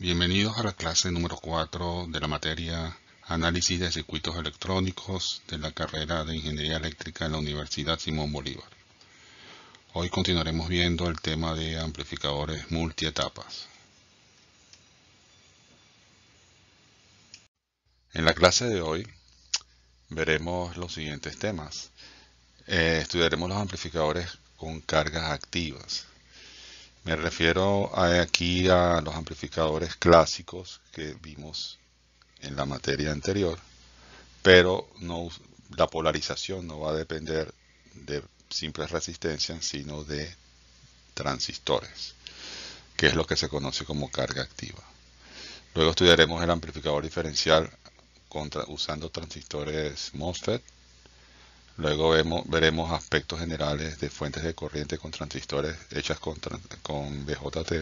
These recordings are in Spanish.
Bienvenidos a la clase número 4 de la materia Análisis de circuitos electrónicos de la carrera de Ingeniería Eléctrica en la Universidad Simón Bolívar. Hoy continuaremos viendo el tema de amplificadores multietapas. En la clase de hoy veremos los siguientes temas. Estudiaremos los amplificadores con cargas activas. Me refiero aquí a los amplificadores clásicos que vimos en la materia anterior, pero la polarización no va a depender de simples resistencias, sino de transistores, que es lo que se conoce como carga activa. Luego estudiaremos el amplificador diferencial usando transistores MOSFET. Luego veremos aspectos generales de fuentes de corriente con transistores hechas con BJT.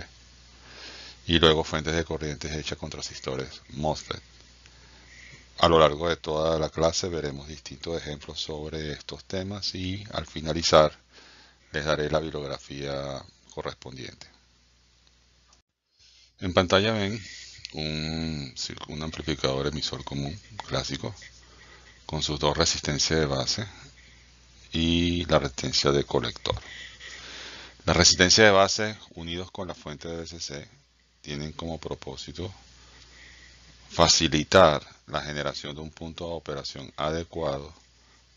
Y luego fuentes de corrientes hechas con transistores MOSFET. A lo largo de toda la clase veremos distintos ejemplos sobre estos temas y al finalizar les daré la bibliografía correspondiente. En pantalla ven un amplificador emisor común clásico con sus dos resistencias de base y la resistencia de colector. La resistencia de base unidos con la fuente de DC tienen como propósito facilitar la generación de un punto de operación adecuado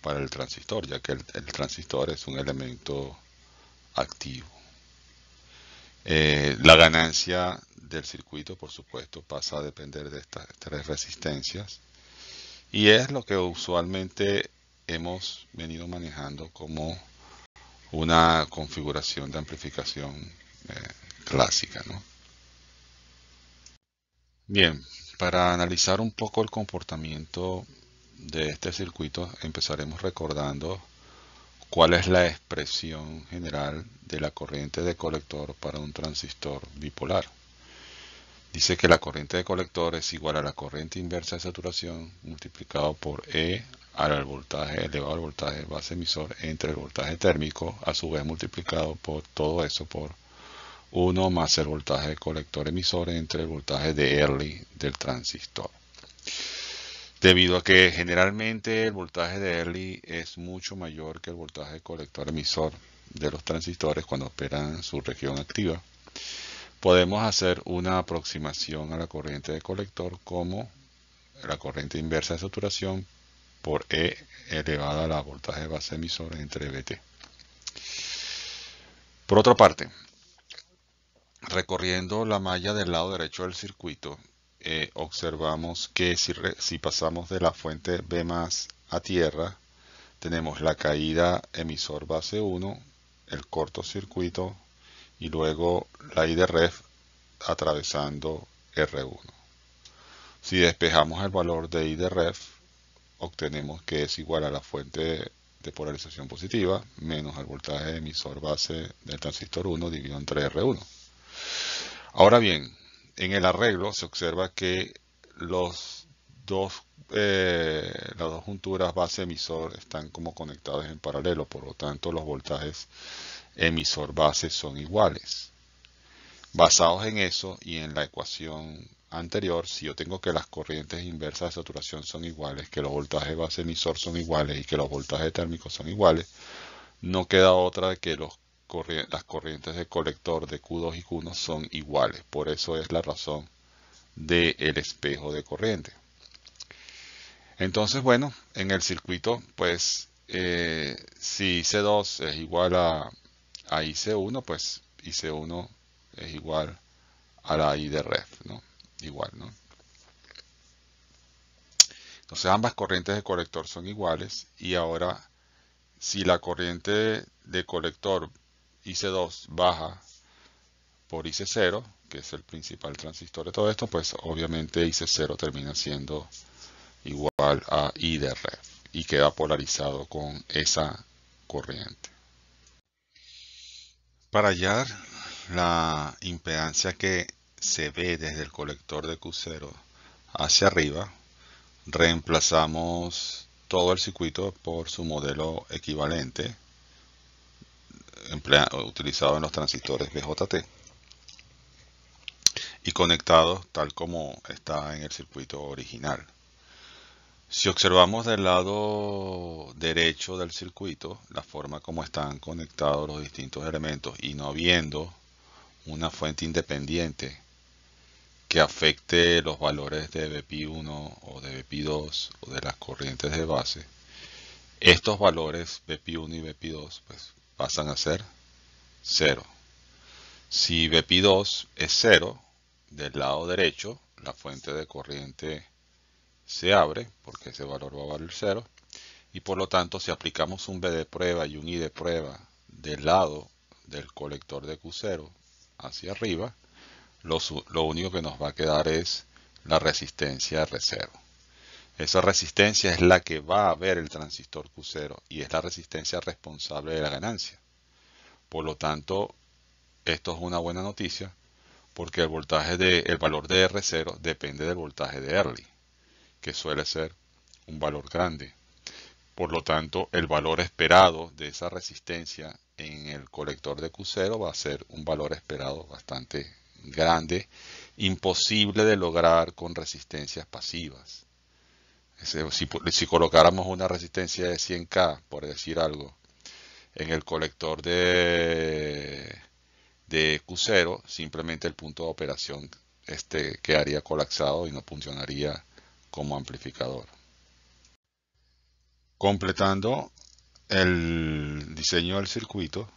para el transistor, ya que el transistor es un elemento activo. La ganancia del circuito, por supuesto, pasa a depender de estas tres resistencias y es lo que usualmente hemos venido manejando como una configuración de amplificación clásica, ¿no? Bien, para analizar un poco el comportamiento de este circuito, empezaremos recordando cuál es la expresión general de la corriente de colector para un transistor bipolar. Dice que la corriente de colector es igual a la corriente inversa de saturación multiplicado por E al voltaje elevado al voltaje base emisor entre el voltaje térmico, a su vez multiplicado por todo eso por 1 más el voltaje de colector emisor entre el voltaje de Early del transistor. Debido a que generalmente el voltaje de Early es mucho mayor que el voltaje de colector emisor de los transistores cuando operan en su región activa, podemos hacer una aproximación a la corriente de colector como la corriente inversa de saturación por E elevada a la voltaje de base emisor entre Vt. Por otra parte, recorriendo la malla del lado derecho del circuito, observamos que si pasamos de la fuente B+ a tierra, tenemos la caída emisor base 1, el cortocircuito y luego la I de ref atravesando R1. Si despejamos el valor de I de ref, obtenemos que es igual a la fuente de polarización positiva menos el voltaje emisor base del transistor 1 dividido entre R1. Ahora bien, en el arreglo se observa que las dos junturas base emisor están como conectadas en paralelo, por lo tanto los voltajes emisor base son iguales. Basados en eso y en la ecuación anterior, si yo tengo que las corrientes inversas de saturación son iguales, que los voltajes base emisor son iguales y que los voltajes térmicos son iguales, no queda otra de que las corrientes de colector de Q2 y Q1 son iguales. Por eso es la razón del espejo de corriente. Entonces, bueno, en el circuito, pues, si IC2 es igual a IC1, pues IC1 es igual a la I de ref, ¿no? Igual, ¿no? Entonces ambas corrientes de colector son iguales y ahora si la corriente de colector IC2 baja por IC0, que es el principal transistor de todo esto, pues obviamente IC0 termina siendo igual a I de ref y queda polarizado con esa corriente. Para hallar la impedancia que se ve desde el colector de Q0 hacia arriba, reemplazamos todo el circuito por su modelo equivalente utilizado en los transistores BJT y conectados tal como está en el circuito original. Si observamos del lado derecho del circuito, la forma como están conectados los distintos elementos y no habiendo una fuente independiente que afecte los valores de BP1 o de BP2 o de las corrientes de base, estos valores BP1 y BP2 pues, pasan a ser 0. Si BP2 es 0, del lado derecho la fuente de corriente se abre porque ese valor va a valer 0 y por lo tanto si aplicamos un B de prueba y un I de prueba del lado del colector de Q0 hacia arriba, lo único que nos va a quedar es la resistencia R0. Esa resistencia es la que va a ver el transistor Q0 y es la resistencia responsable de la ganancia. Por lo tanto, esto es una buena noticia porque el valor de R0 depende del voltaje de early, que suele ser un valor grande. Por lo tanto, el valor esperado de esa resistencia en el colector de Q0 va a ser un valor esperado bastante grande, imposible de lograr con resistencias pasivas. Si colocáramos una resistencia de 100K, por decir algo, en el colector de Q0, simplemente el punto de operación quedaría colapsado y no funcionaría como amplificador. Completando el diseño del circuito,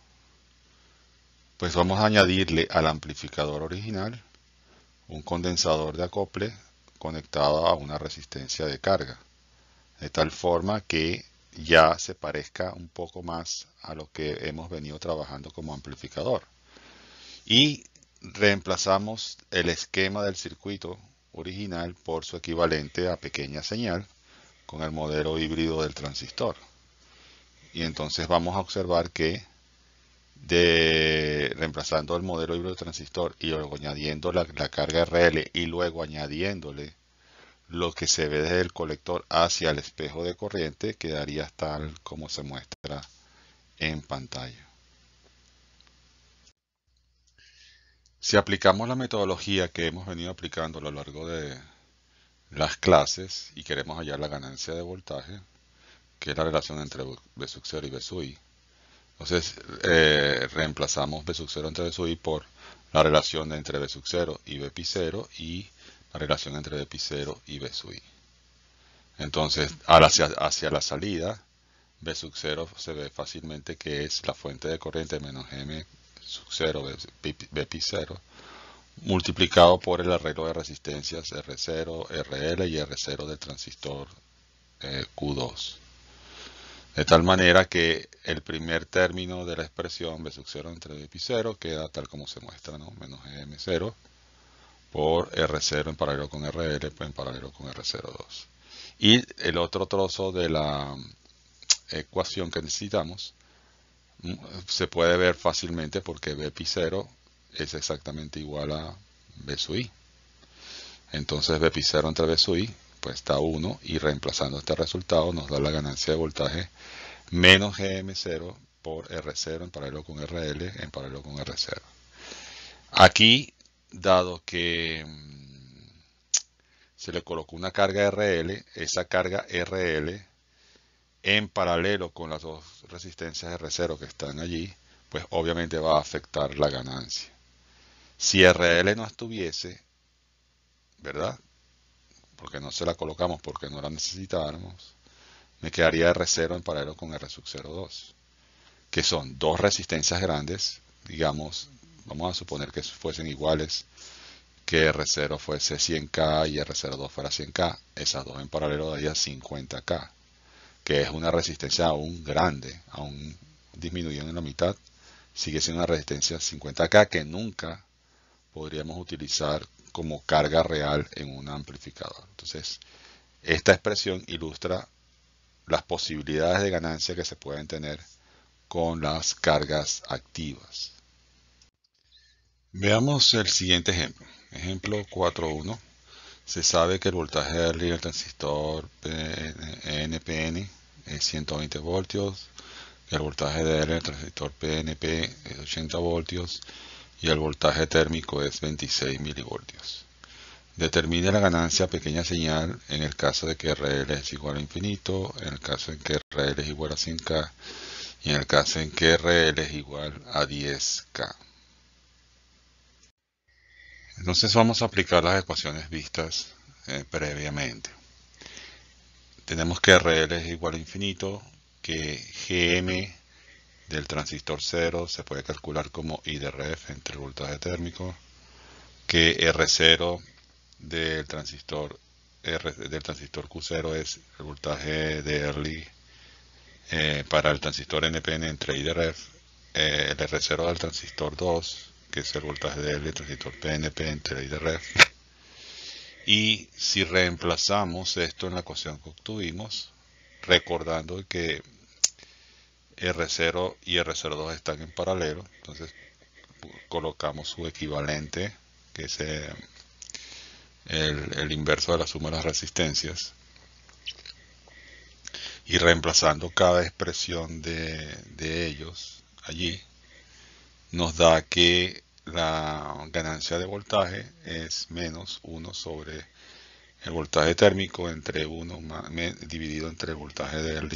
pues vamos a añadirle al amplificador original un condensador de acople conectado a una resistencia de carga, de tal forma que ya se parezca un poco más a lo que hemos venido trabajando como amplificador. Y reemplazamos el esquema del circuito original por su equivalente a pequeña señal con el modelo híbrido del transistor. Y entonces vamos a observar que reemplazando el modelo híbrido del transistor y luego añadiendo la carga RL y luego añadiéndole lo que se ve desde el colector hacia el espejo de corriente, quedaría tal como se muestra en pantalla. Si aplicamos la metodología que hemos venido aplicando a lo largo de las clases y queremos hallar la ganancia de voltaje, que es la relación entre V sub 0 y V sub I, entonces reemplazamos V sub 0 entre V sub I por la relación entre V sub 0 y V pi 0 y la relación entre V pi 0 y V sub I. Entonces, hacia la salida, V sub 0 se ve fácilmente que es la fuente de corriente menos M sub 0, V pi 0, multiplicado por el arreglo de resistencias R0, RL y R0 del transistor Q2. De tal manera que el primer término de la expresión V sub 0 entre V pi 0 queda tal como se muestra, ¿no? Menos M0 por R0 en paralelo con RL en paralelo con R02. Y el otro trozo de la ecuación que necesitamos se puede ver fácilmente porque V pi 0 es exactamente igual a V sub I. Entonces V pi 0 entre V sub I pues está 1 y reemplazando este resultado nos da la ganancia de voltaje menos GM0 por R0 en paralelo con RL en paralelo con R0. Aquí, dado que se le colocó una carga RL, esa carga RL en paralelo con las dos resistencias R0 que están allí, pues obviamente va a afectar la ganancia. Si RL no estuviese, ¿verdad? Porque no se la colocamos porque no la necesitáramos, me quedaría R0 en paralelo con R sub 02, que son dos resistencias grandes, digamos, vamos a suponer que fuesen iguales, que R0 fuese 100K y R02 fuera 100K, esas dos en paralelo daría 50K, que es una resistencia aún grande, aún disminuyendo en la mitad, sigue siendo una resistencia 50K que nunca podríamos utilizar como carga real en un amplificador. Entonces, esta expresión ilustra las posibilidades de ganancia que se pueden tener con las cargas activas. Veamos el siguiente ejemplo. Ejemplo 4.1. Se sabe que el voltaje early del transistor NPN es 120 voltios, que el voltaje de R del transistor PNP es 80 voltios y el voltaje térmico es 26 milivoltios. Determine la ganancia pequeña señal en el caso de que RL es igual a infinito, en el caso en que RL es igual a 100K y en el caso en que RL es igual a 10K. Entonces vamos a aplicar las ecuaciones vistas previamente. Tenemos que RL es igual a infinito, que GM del transistor 0 se puede calcular como I de ref entre el voltaje térmico, que R0 del transistor Q0 es el voltaje de early para el transistor NPN entre I de ref, el R0 del transistor 2, que es el voltaje de early del transistor PNP entre I de ref. Y si reemplazamos esto en la ecuación que obtuvimos, recordando que R0 y R02 están en paralelo, entonces colocamos su equivalente, que es el inverso de la suma de las resistencias, y reemplazando cada expresión de ellos allí, nos da que la ganancia de voltaje es menos 1 sobre el voltaje térmico entre 1 dividido entre el voltaje del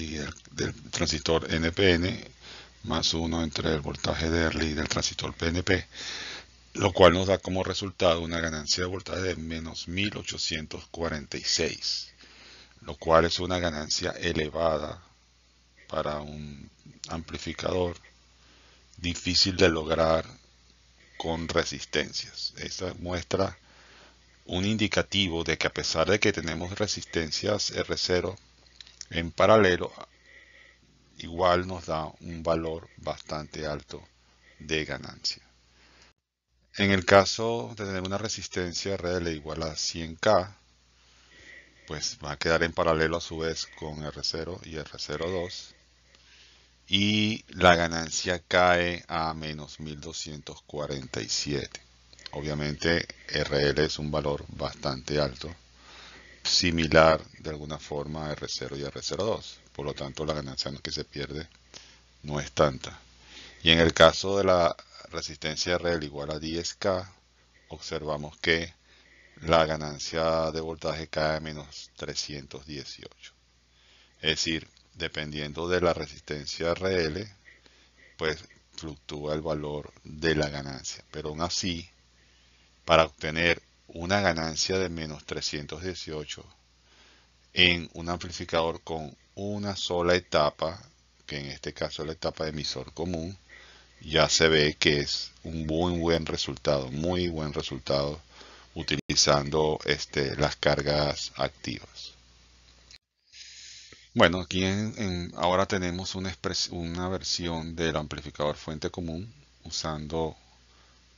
transistor NPN más 1 entre el voltaje de early del transistor PNP, lo cual nos da como resultado una ganancia de voltaje de menos 1846, lo cual es una ganancia elevada para un amplificador, difícil de lograr con resistencias. Esta muestra un indicativo de que a pesar de que tenemos resistencias R0 en paralelo, igual nos da un valor bastante alto de ganancia. En el caso de tener una resistencia RL igual a 100K, pues va a quedar en paralelo a su vez con R0 y R02, y la ganancia cae a menos 1247. Obviamente RL es un valor bastante alto, similar de alguna forma a R0 y R02, por lo tanto la ganancia que se pierde no es tanta. Y en el caso de la resistencia RL igual a 10K, observamos que la ganancia de voltaje cae a menos 318. Es decir, dependiendo de la resistencia RL, pues fluctúa el valor de la ganancia. Pero aún así, para obtener una ganancia de menos 318 en un amplificador con una sola etapa, que en este caso es la etapa de emisor común, ya se ve que es un muy buen resultado utilizando las cargas activas. Bueno, aquí ahora tenemos una versión del amplificador fuente común usando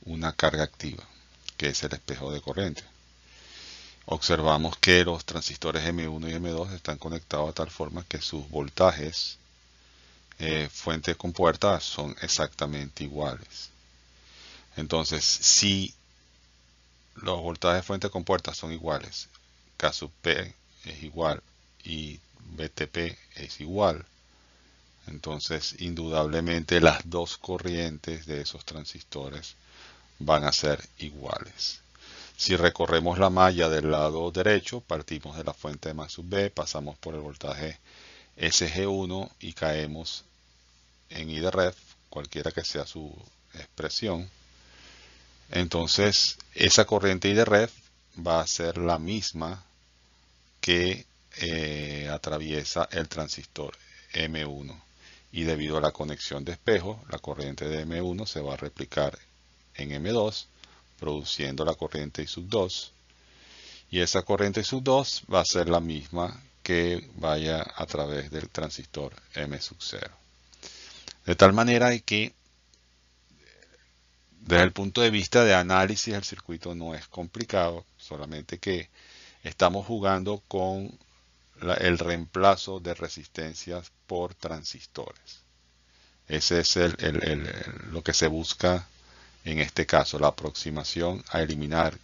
una carga activa, que es el espejo de corriente. Observamos que los transistores M1 y M2 están conectados de tal forma que sus voltajes fuente con puerta son exactamente iguales. Entonces, si los voltajes fuente con puerta son iguales, K sub P es igual y BTP es igual, entonces indudablemente las dos corrientes de esos transistores van a ser iguales. Si recorremos la malla del lado derecho, partimos de la fuente de más sub B, pasamos por el voltaje SG1 y caemos en I de ref, cualquiera que sea su expresión. Entonces, esa corriente I de ref va a ser la misma que atraviesa el transistor M1. Y debido a la conexión de espejo, la corriente de M1 se va a replicar en M2, produciendo la corriente I sub 2. Y esa corriente I sub 2 va a ser la misma que vaya a través del transistor M sub 0. De tal manera que desde el punto de vista de análisis el circuito no es complicado, solamente que estamos jugando con el reemplazo de resistencias por transistores. Ese es lo que se busca en este caso, la aproximación a eliminar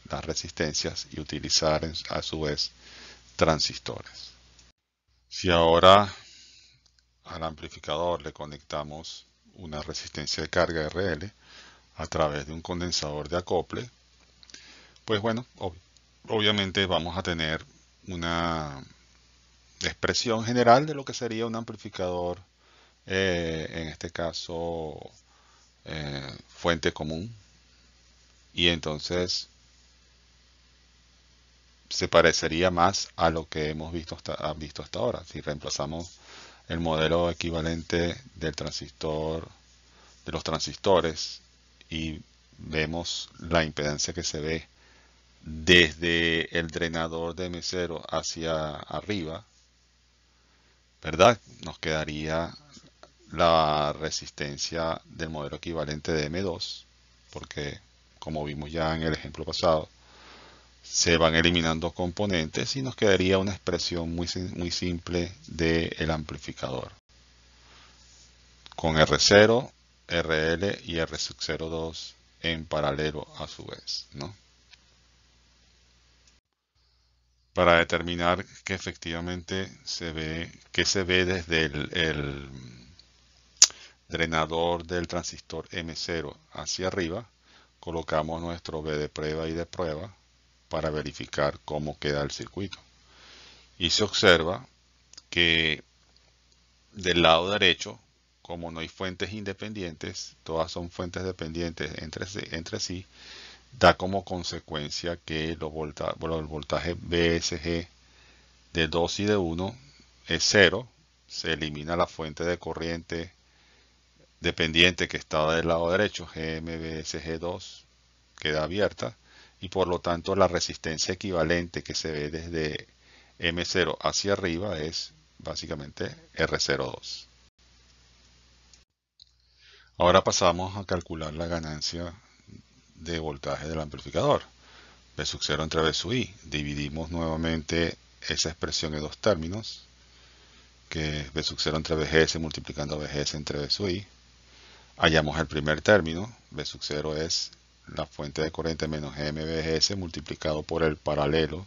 las resistencias y utilizar a su vez transistores. Si ahora al amplificador le conectamos una resistencia de carga RL, a través de un condensador de acople, pues bueno, obviamente vamos a tener una expresión general de lo que sería un amplificador, en este caso fuente común, y entonces se parecería más a lo que hemos visto hasta ahora. Si reemplazamos el modelo equivalente del transistor, de los transistores, y vemos la impedancia que se ve desde el drenador de M0 hacia arriba, ¿verdad? Nos quedaría la resistencia del modelo equivalente de M2, porque como vimos ya en el ejemplo pasado, se van eliminando componentes y nos quedaría una expresión muy simple del amplificador, con R0, RL y R sub 02 en paralelo a su vez, ¿no? Para determinar que efectivamente se ve desde el drenador del transistor M0 hacia arriba, colocamos nuestro B de prueba y de prueba para verificar cómo queda el circuito. Y se observa que del lado derecho, como no hay fuentes independientes, todas son fuentes dependientes entre sí, da como consecuencia que el voltaje VSG de 2 y de 1 es 0, se elimina la fuente de corriente dependiente que estaba del lado derecho, GMVSG2, queda abierta, y por lo tanto la resistencia equivalente que se ve desde M0 hacia arriba es básicamente R02. Ahora pasamos a calcular la ganancia de voltaje del amplificador. V sub 0 entre V sub I. Dividimos nuevamente esa expresión en dos términos, que es V sub 0 entre VGS multiplicando VGS entre V sub I. Hallamos el primer término, V sub 0 es la fuente de corriente menos MVGS multiplicado por el paralelo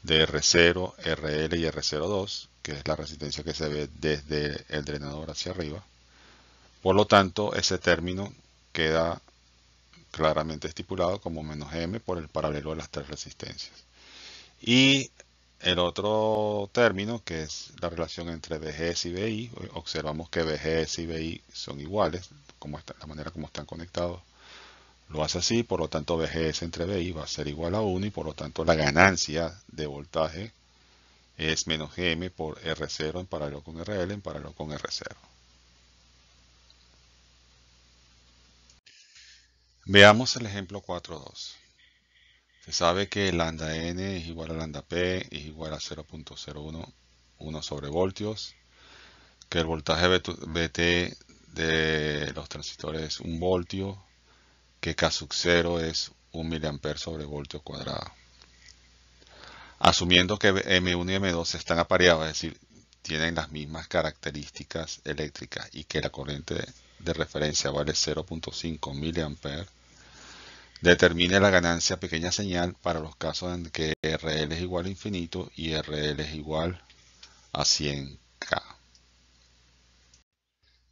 de R0, RL y R02, que es la resistencia que se ve desde el drenador hacia arriba. Por lo tanto, ese término queda claramente estipulado como menos M por el paralelo de las tres resistencias. Y el otro término, que es la relación entre VGS y VI, observamos que VGS y VI son iguales, la manera como están conectados lo hace así, por lo tanto VGS entre VI va a ser igual a 1 y por lo tanto la ganancia de voltaje es menos M por R0 en paralelo con RL en paralelo con R0. Veamos el ejemplo 4.2. Se sabe que lambda n es igual a lambda p es igual a 0.011 sobre voltios, que el voltaje Vt de los transistores es 1 voltio, que K sub 0 es 1 miliamper sobre voltio cuadrado. Asumiendo que M1 y M2 están apareados, es decir, tienen las mismas características eléctricas y que la corriente de referencia vale 0.5 miliamper, determine la ganancia pequeña señal para los casos en que RL es igual a infinito y RL es igual a 100K.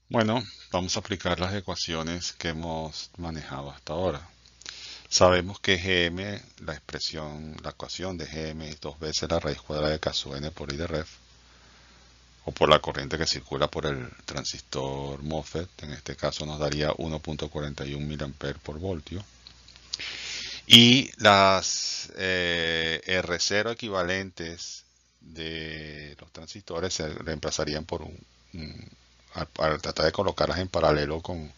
Bueno, vamos a aplicar las ecuaciones que hemos manejado hasta ahora. Sabemos que Gm, la ecuación de Gm es 2 veces la raíz cuadrada de K sub n por I de ref, o por la corriente que circula por el transistor MOSFET. En este caso nos daría 1.41 mA por voltio. Y las R0 equivalentes de los transistores se reemplazarían por al tratar de colocarlas en paralelo con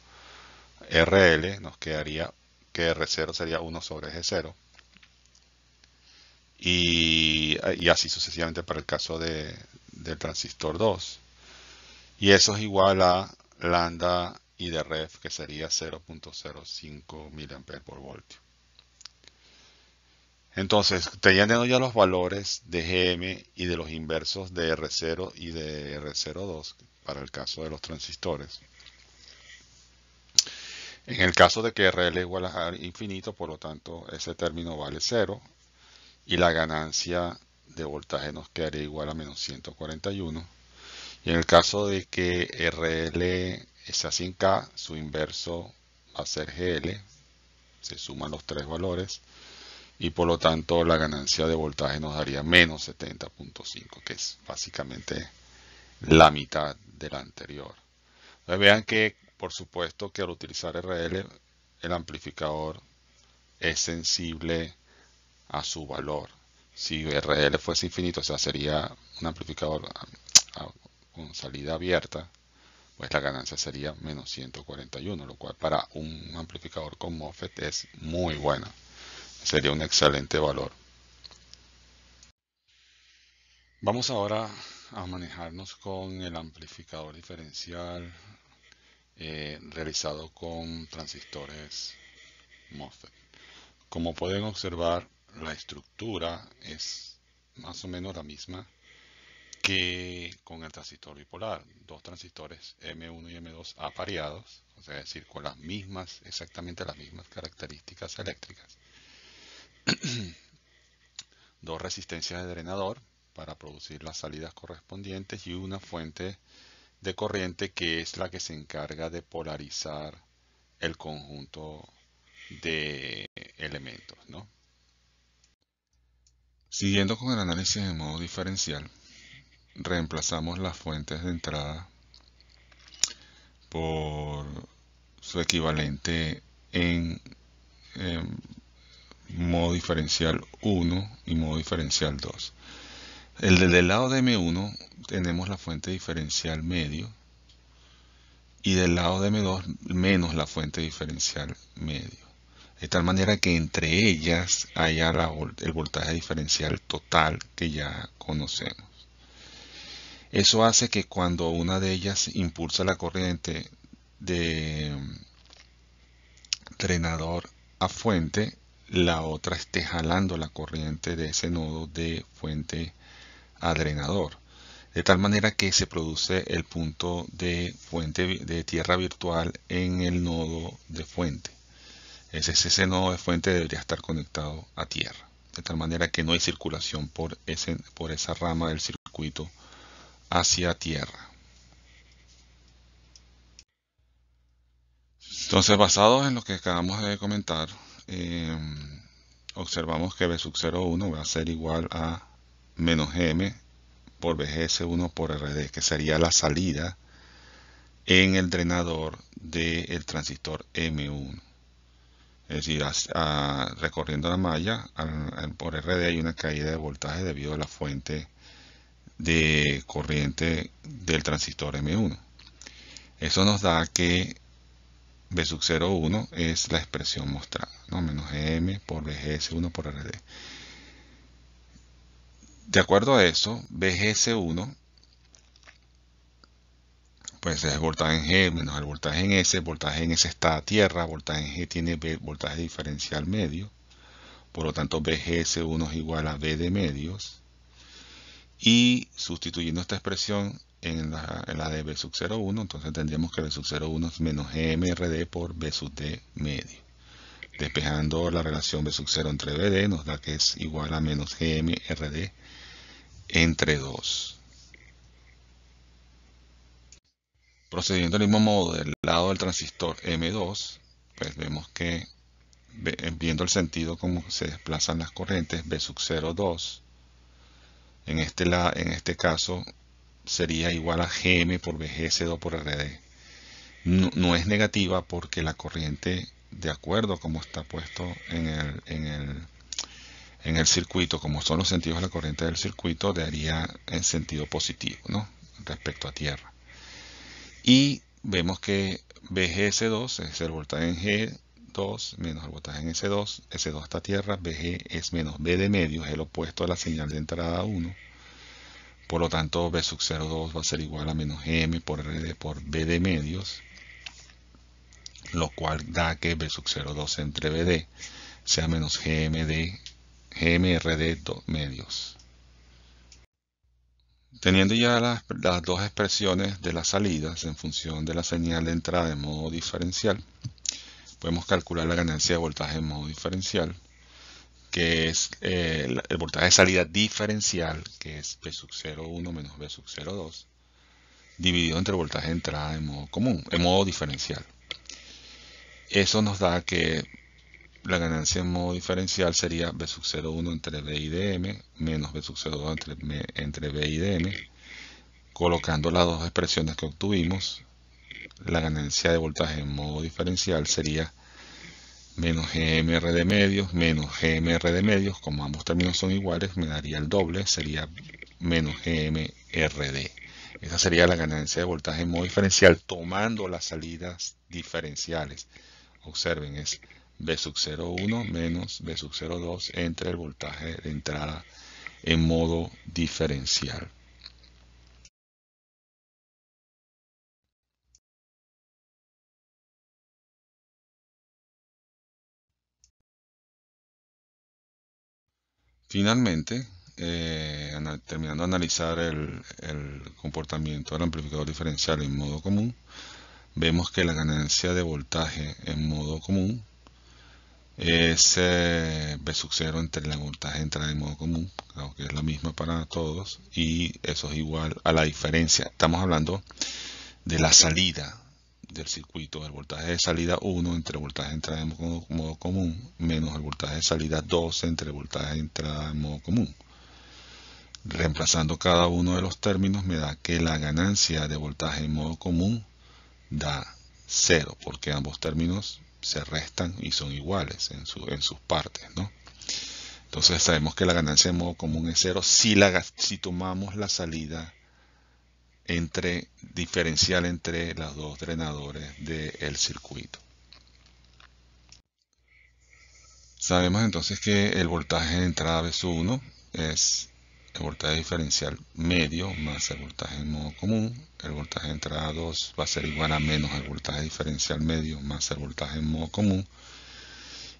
RL, nos quedaría que R0 sería 1 sobre G0. Y así sucesivamente para el caso del transistor 2. Y eso es igual a lambda I de ref, que sería 0.05 mA por voltio. Entonces, teniendo ya los valores de Gm y de los inversos de R0 y de R02 para el caso de los transistores. En el caso de que RL es igual a infinito, por lo tanto, ese término vale 0 y la ganancia de voltaje nos quedaría igual a menos 141. Y en el caso de que RL sea 100K, su inverso a ser GL, se suman los tres valores y por lo tanto la ganancia de voltaje nos daría menos 70.5, que es básicamente la mitad de la anterior. Entonces vean que por supuesto que al utilizar RL el amplificador es sensible a su valor. Si RL fuese infinito, o sea, sería un amplificador con salida abierta, pues la ganancia sería menos 141, lo cual para un amplificador con MOSFET es muy buena. Sería un excelente valor. Vamos ahora a manejarnos con el amplificador diferencial realizado con transistores MOSFET. Como pueden observar, la estructura es más o menos la misma que con el transistor bipolar. Dos transistores M1 y M2 apareados, o sea, es decir, con las mismas, exactamente las mismas características eléctricas. Dos resistencias de drenador para producir las salidas correspondientes y una fuente de corriente que es la que se encarga de polarizar el conjunto de elementos, ¿no? Siguiendo con el análisis en modo diferencial, reemplazamos las fuentes de entrada por su equivalente en modo diferencial 1 y modo diferencial 2. Del lado de M1 tenemos la fuente diferencial medio y del lado de M2 menos la fuente diferencial medio. De tal manera que entre ellas haya el voltaje diferencial total que ya conocemos. Eso hace que cuando una de ellas impulsa la corriente de drenador a fuente, la otra esté jalando la corriente de ese nodo de fuente a drenador. De tal manera que se produce el punto de fuente de tierra virtual en el nodo de fuente. Ese nodo de fuente debería estar conectado a tierra. De tal manera que no hay circulación por esa rama del circuito hacia tierra. Entonces, basados en lo que acabamos de comentar, observamos que B sub 0,1 va a ser igual a menos M por BGS1 por RD, que sería la salida en el drenador del transistor M1. Es decir, recorriendo la malla, por RD hay una caída de voltaje debido a la fuente de corriente del transistor M1. Eso nos da que B sub 0,1 es la expresión mostrada, ¿no? Menos M por BGS1 por RD. De acuerdo a eso, BGS1 pues es voltaje en G menos el voltaje en S. Voltaje en S está a tierra, voltaje en G tiene voltaje diferencial medio. Por lo tanto, BGS1 es igual a B de medios. Y sustituyendo esta expresión en la de B sub 0,1, entonces tendríamos que B sub 0,1 es menos GMRD por B sub D medio. Despejando la relación B sub 0 entre BD nos da que es igual a menos GMRD entre 2. Procediendo del mismo modo del lado del transistor M2, pues vemos que viendo el sentido como se desplazan las corrientes, B sub 0,2 en este caso sería igual a Gm por BGS2 por RD. No es negativa porque la corriente, de acuerdo como está puesto en el circuito, como son los sentidos de la corriente del circuito, daría en sentido positivo, ¿no? Respecto a tierra. Y vemos que BGS2 es el voltaje en G2 menos el voltaje en S2. S2 está a tierra, BG es menos B de medio, es el opuesto a la señal de entrada 1. Por lo tanto, B sub 0,2 va a ser igual a menos GM por RD por B de medios, lo cual da que B sub 0,2 entre BD sea menos GMRD medios. Teniendo ya las dos expresiones de las salidas en función de la señal de entrada en modo diferencial, podemos calcular la ganancia de voltaje en modo diferencial, que es el voltaje de salida diferencial, que es B sub 0,1 menos B sub 0,2, dividido entre el voltaje de entrada en modo común, en modo diferencial. Eso nos da que la ganancia en modo diferencial sería B sub 0,1 entre B y dm menos B sub 0,2 entre B y dm. Colocando las dos expresiones que obtuvimos, la ganancia de voltaje en modo diferencial sería menos GMR de medios menos GMR de medios. Como ambos términos son iguales, me daría el doble, sería menos GMRD. Esa sería la ganancia de voltaje en modo diferencial tomando las salidas diferenciales. Observen, es B sub 0,1 menos B sub 0,2 entre el voltaje de entrada en modo diferencial. Finalmente, terminando de analizar el comportamiento del amplificador diferencial en modo común, vemos que la ganancia de voltaje en modo común es B sub 0 entre la voltaje de entrada en modo común, claro que es la misma para todos, y eso es igual a la diferencia. Estamos hablando de la salida del circuito, el voltaje de salida 1 entre el voltaje de entrada en modo común menos el voltaje de salida 2 entre el voltaje de entrada en modo común. Reemplazando cada uno de los términos me da que la ganancia de voltaje en modo común da 0, porque ambos términos se restan y son iguales en sus partes, ¿no? Entonces sabemos que la ganancia en modo común es 0 si tomamos la salida diferencial entre los dos drenadores del circuito. Sabemos entonces que el voltaje de entrada B1 es el voltaje diferencial medio más el voltaje en modo común. El voltaje de entrada 2 va a ser igual a menos el voltaje diferencial medio más el voltaje en modo común.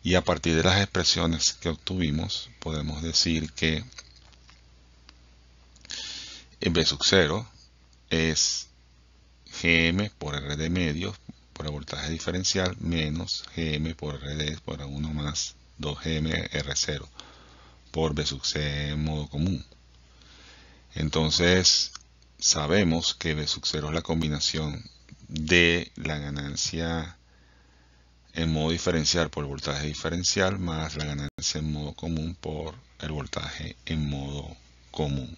Y a partir de las expresiones que obtuvimos, podemos decir que en B sub 0 es Gm por R de medio por el voltaje diferencial menos Gm por RD por 1 más 2Gm R0 por B sub C en modo común. Entonces sabemos que B sub 0 es la combinación de la ganancia en modo diferencial por el voltaje diferencial más la ganancia en modo común por el voltaje en modo común.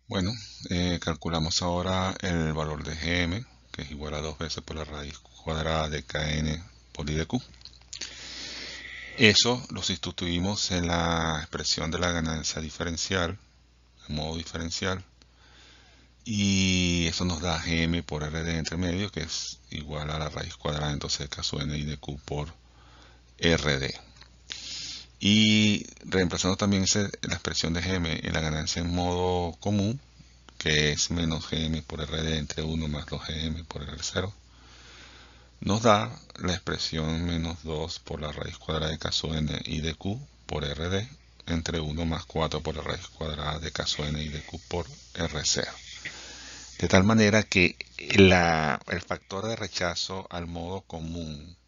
Bueno, calculamos ahora el valor de Gm, que es igual a 2 veces por la raíz cuadrada de Kn por I de Q. Eso lo sustituimos en la expresión de la ganancia diferencial, en modo diferencial, y eso nos da Gm por R de entre medio, que es igual a la raíz cuadrada entonces de K sub n I de Q por Rd. Y reemplazando también la expresión de Gm en la ganancia en modo común, que es menos Gm por Rd entre 1 más 2Gm por R0, nos da la expresión menos 2 por la raíz cuadrada de K sub n I de Q por Rd entre 1 más 4 por la raíz cuadrada de K sub n I de Q por R0. De tal manera que el factor de rechazo al modo común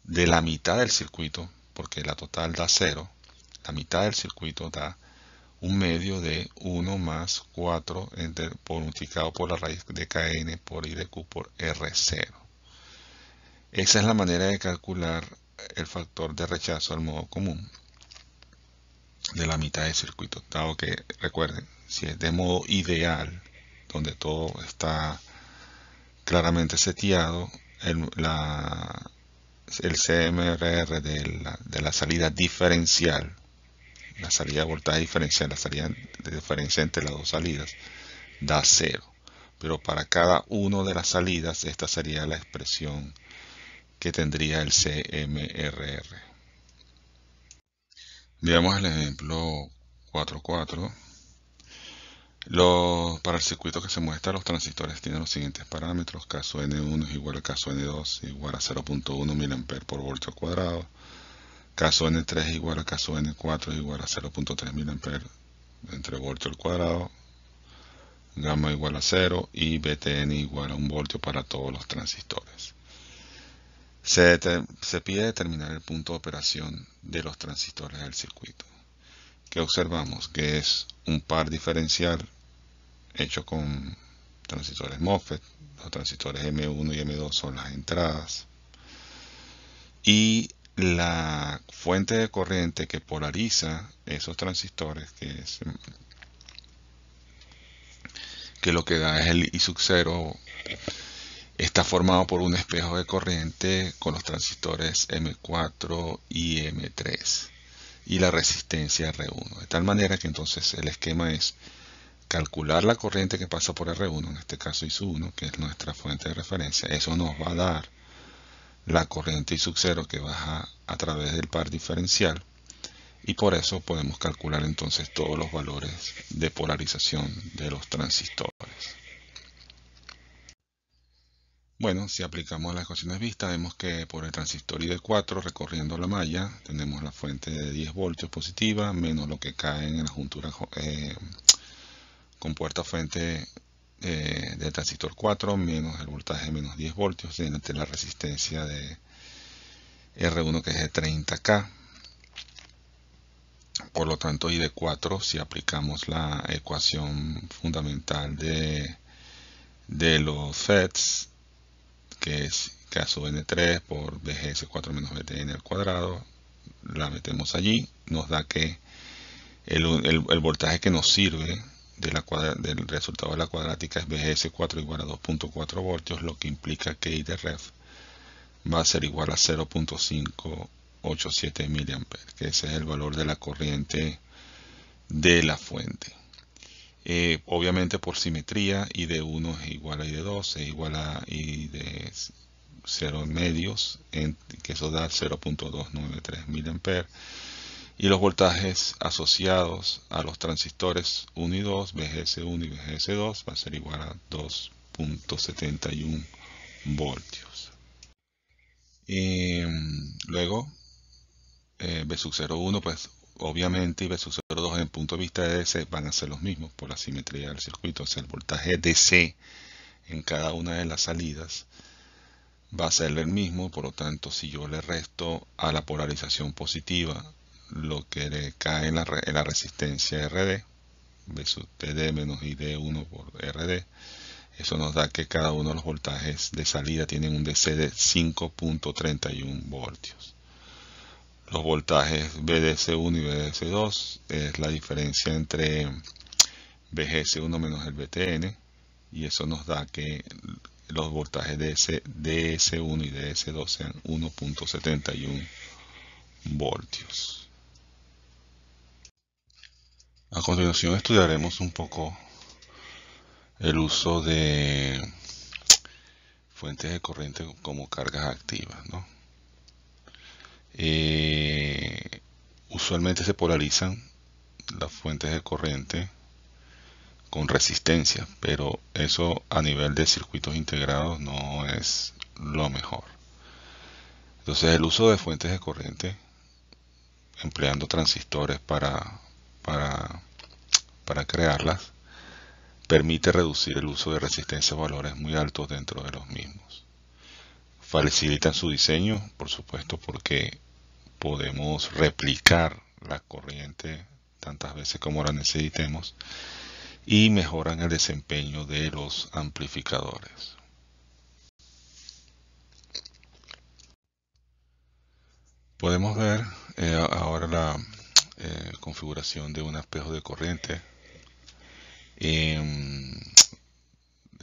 de la mitad del circuito, porque la total da 0, la mitad del circuito da un medio de 1 más 4 multiplicado por la raíz de Kn por I de Q por R0. Esa es la manera de calcular el factor de rechazo al modo común de la mitad del circuito, dado que, recuerden, si es de modo ideal, donde todo está claramente seteado, el CMRR de la salida diferencial, la salida de voltaje diferencial, la salida de diferencia entre las dos salidas, da 0. Pero para cada una de las salidas, esta sería la expresión que tendría el CMRR. Veamos el ejemplo 4.4. Para el circuito que se muestra, los transistores tienen los siguientes parámetros. K sub N1 es igual a K sub N2 igual a 0.1 mA por voltio al cuadrado. K sub N3 es igual a K sub N4 es igual a 0.3 mA entre voltio al cuadrado. Gamma igual a 0 y Btn igual a 1 voltio para todos los transistores. Se pide determinar el punto de operación de los transistores del circuito. ¿Qué observamos? Que es un par diferencial hecho con transistores MOSFET. Los transistores M1 y M2 son las entradas. Y la fuente de corriente que polariza esos transistores, que lo que da es el I sub 0, está formado por un espejo de corriente con los transistores M4 y M3 y la resistencia R1. De tal manera que entonces el esquema es calcular la corriente que pasa por R1, en este caso I sub 1, que es nuestra fuente de referencia. Eso nos va a dar la corriente I sub 0 que baja a través del par diferencial, y por eso podemos calcular entonces todos los valores de polarización de los transistores. Bueno, si aplicamos las ecuaciones vistas, vemos que por el transistor ID4 recorriendo la malla tenemos la fuente de 10 voltios positiva menos lo que cae en la juntura con puerta fuente del transistor 4 menos el voltaje menos 10 voltios entre la resistencia de R1 que es de 30K. Por lo tanto, ID4, si aplicamos la ecuación fundamental de los FETs, que es K sub N3 por BGS4 menos BTN al cuadrado, la metemos allí, nos da que el voltaje que nos sirve del resultado de la cuadrática es BGS4 igual a 2.4 voltios, lo que implica que I de ref va a ser igual a 0.587 miliamperes, que ese es el valor de la corriente de la fuente. Obviamente por simetría, I de 1 es igual a I de 2, es igual a I de 0 medios, que eso da 0.293 miliamperes. Y los voltajes asociados a los transistores 1 y 2, BGS1 y BGS2, va a ser igual a 2.71 voltios. Luego, B sub 0,1, pues obviamente, y B sub 0,2 en el punto de vista de DC van a ser los mismos por la simetría del circuito. O sea, el voltaje DC en cada una de las salidas va a ser el mismo. Por lo tanto, si yo le resto a la polarización positiva lo que le cae en la resistencia RD, B sub TD menos ID1 por RD, eso nos da que cada uno de los voltajes de salida tienen un DC de 5.31 voltios. Los voltajes BDS1 y BDS2 es la diferencia entre BGS1 menos el BTN, y eso nos da que los voltajes DS1 y DS2 sean 1.71 voltios. A continuación estudiaremos un poco el uso de fuentes de corriente como cargas activas, ¿no? Usualmente se polarizan las fuentes de corriente con resistencia, pero eso a nivel de circuitos integrados no es lo mejor. Entonces el uso de fuentes de corriente empleando transistores para crearlas permite reducir el uso de resistencia a valores muy altos dentro de los mismos. Facilitan su diseño, por supuesto, porque podemos replicar la corriente tantas veces como la necesitemos, y mejoran el desempeño de los amplificadores. Podemos ver ahora la configuración de un espejo de corriente. De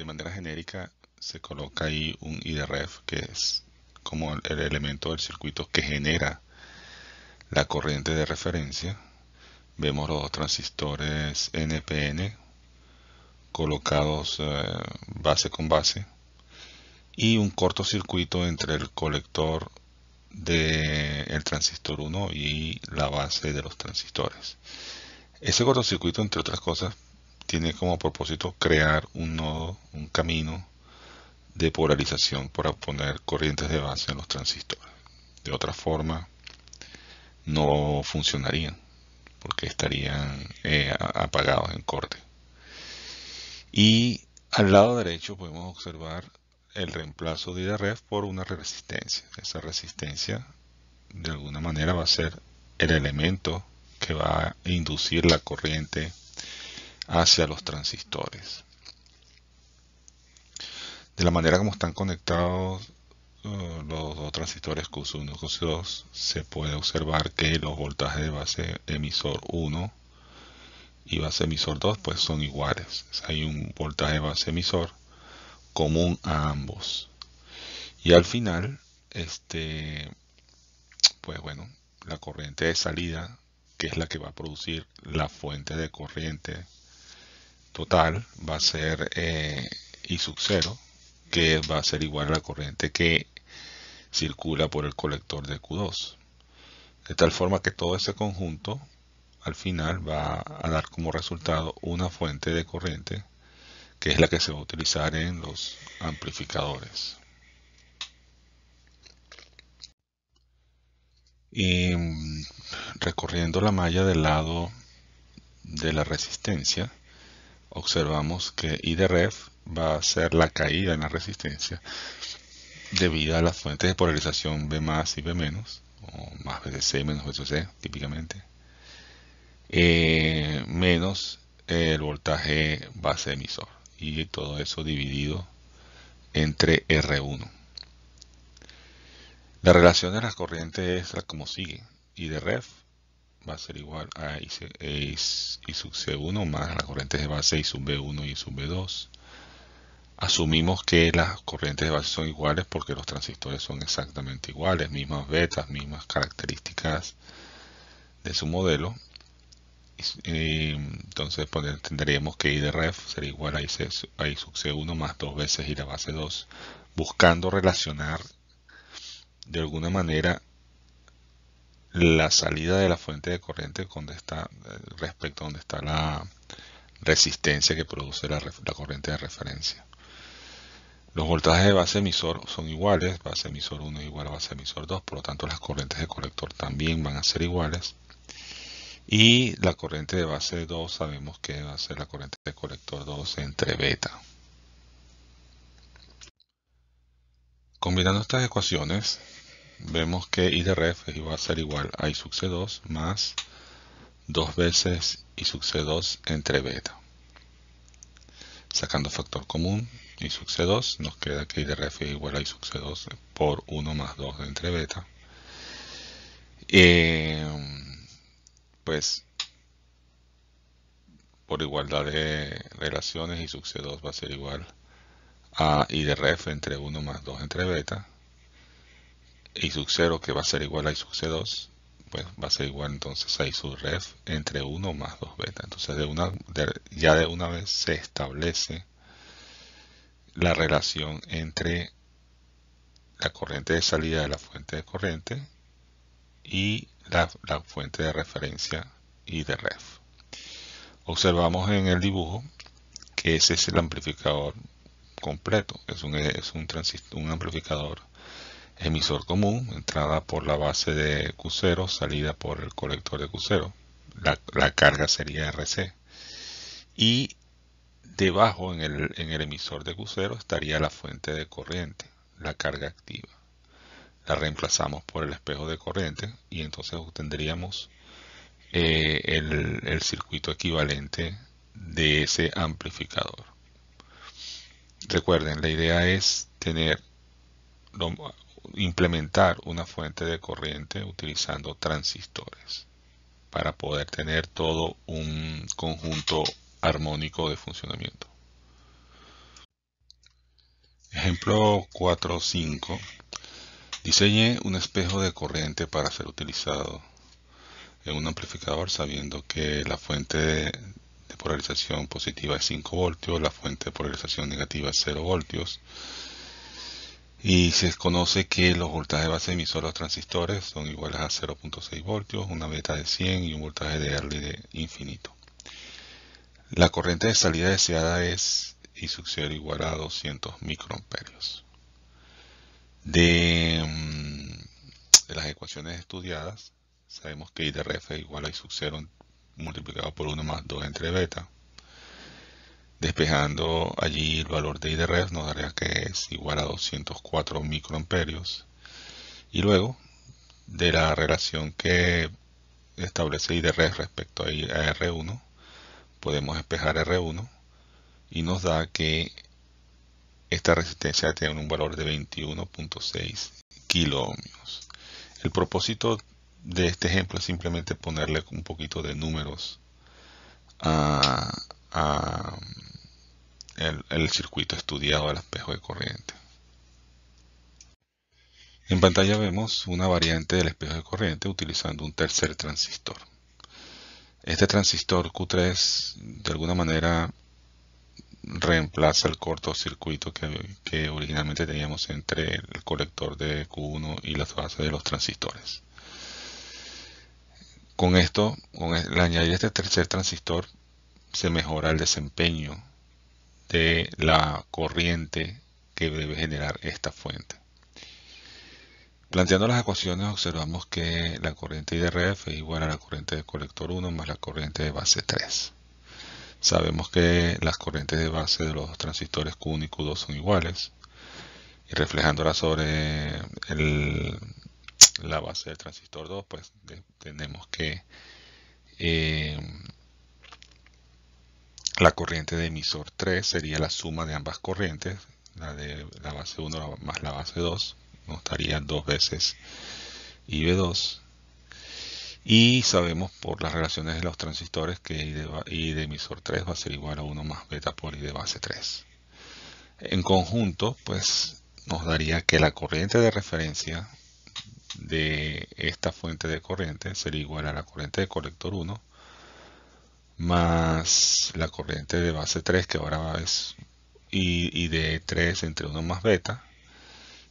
manera genérica se coloca ahí un I de ref, que es como el elemento del circuito que genera la corriente de referencia. Vemos los dos transistores NPN colocados base con base, y un cortocircuito entre el colector del transistor 1 y la base de los transistores. Ese cortocircuito, entre otras cosas, tiene como propósito crear un nodo, un camino de polarización para poner corrientes de base en los transistores. De otra forma, no funcionarían porque estarían apagados en corte. Y al lado derecho podemos observar el reemplazo de I de ref por una resistencia. Esa resistencia de alguna manera va a ser el elemento que va a inducir la corriente hacia los transistores. De la manera como están conectados los dos transistores Q1 y Q2, se puede observar que los voltajes de base emisor 1 y base emisor 2 pues son iguales. Hay un voltaje base emisor común a ambos. Y al final, pues bueno, la corriente de salida, que es la que va a producir la fuente de corriente total, va a ser I sub 0, que va a ser igual a la corriente que circula por el colector de Q2. De tal forma que todo ese conjunto al final va a dar como resultado una fuente de corriente que es la que se va a utilizar en los amplificadores. Y recorriendo la malla del lado de la resistencia, observamos que I de ref va a ser la caída en la resistencia debido a las fuentes de polarización B más y B menos, o más BDC menos BDC típicamente, menos el voltaje base emisor, y todo eso dividido entre R1. La relación de las corrientes es la como sigue: I de ref va a ser igual a I sub C1 más las corrientes de base I sub B1 y I sub B2. Asumimos que las corrientes de base son iguales porque los transistores son exactamente iguales, mismas betas, mismas características de su modelo. Entonces tendríamos que I de ref sería igual a I sub C1 más 2 veces I la base 2, buscando relacionar de alguna manera la salida de la fuente de corriente respecto a donde está la resistencia que produce la corriente de referencia. Los voltajes de base emisor son iguales, base emisor 1 es igual a base emisor 2, por lo tanto las corrientes de colector también van a ser iguales. Y la corriente de base 2 sabemos que va a ser la corriente de colector 2 entre beta. Combinando estas ecuaciones, vemos que I de ref va a ser igual a I sub C2 más 2 veces I sub C2 entre beta. Sacando factor común, I sub C2, nos queda que I de ref es igual a I sub C2 por 1 más 2 entre beta. Pues por igualdad de relaciones, I sub C2 va a ser igual a I de ref entre 1 más 2 entre beta. I sub 0, que va a ser igual a I sub C2, pues va a ser igual entonces a I sub ref entre 1 más 2 beta. Entonces ya de una vez se establece la relación entre la corriente de salida de la fuente de corriente y la fuente de referencia I de ref. Observamos en el dibujo que ese es el amplificador completo. Es un amplificador emisor común, entrada por la base de Q0, salida por el colector de Q0. La carga sería RC. Y debajo en el emisor de Q0 estaría la fuente de corriente, la carga activa. La reemplazamos por el espejo de corriente y entonces obtendríamos el circuito equivalente de ese amplificador. Recuerden, la idea es implementar una fuente de corriente utilizando transistores para poder tener todo un conjunto armónico de funcionamiento. Ejemplo 4.5. Diseñe un espejo de corriente para ser utilizado en un amplificador sabiendo que la fuente de polarización positiva es 5 voltios, la fuente de polarización negativa es 0 voltios. Y se conoce que los voltajes de base emisor de los transistores son iguales a 0.6 voltios, una beta de 100 y un voltaje de early de infinito. La corriente de salida deseada es I sub 0 igual a 200 microamperios. De las ecuaciones estudiadas, sabemos que I de ref es igual a I sub 0 multiplicado por 1 más 2 entre beta. Despejando allí el valor de I de ref nos daría que es igual a 204 microamperios. Y luego de la relación que establece I de ref respecto a R1, podemos despejar R1 y nos da que esta resistencia tiene un valor de 21.6 kiloohmios. El propósito de este ejemplo es simplemente ponerle un poquito de números a, a el circuito estudiado del espejo de corriente. En pantalla vemos una variante del espejo de corriente utilizando un tercer transistor. Este transistor Q3 de alguna manera reemplaza el cortocircuito que originalmente teníamos entre el colector de Q1 y las bases de los transistores. Con esto, al añadir este tercer transistor, se mejora el desempeño de la corriente que debe generar esta fuente. Planteando las ecuaciones, observamos que la corriente IDRF es igual a la corriente de colector 1 más la corriente de base 3. Sabemos que las corrientes de base de los transistores Q1 y Q2 son iguales. Y reflejándola sobre la base del transistor 2, pues tenemos que la corriente de emisor 3 sería la suma de ambas corrientes, la de la base 1 más la base 2, nos daría 2 veces IB2. Y sabemos por las relaciones de los transistores que I de emisor 3 va a ser igual a 1 más beta por I de base 3. En conjunto, pues nos daría que la corriente de referencia de esta fuente de corriente sería igual a la corriente de colector 1 más la corriente de base 3, que ahora es I de 3 entre 1 más beta,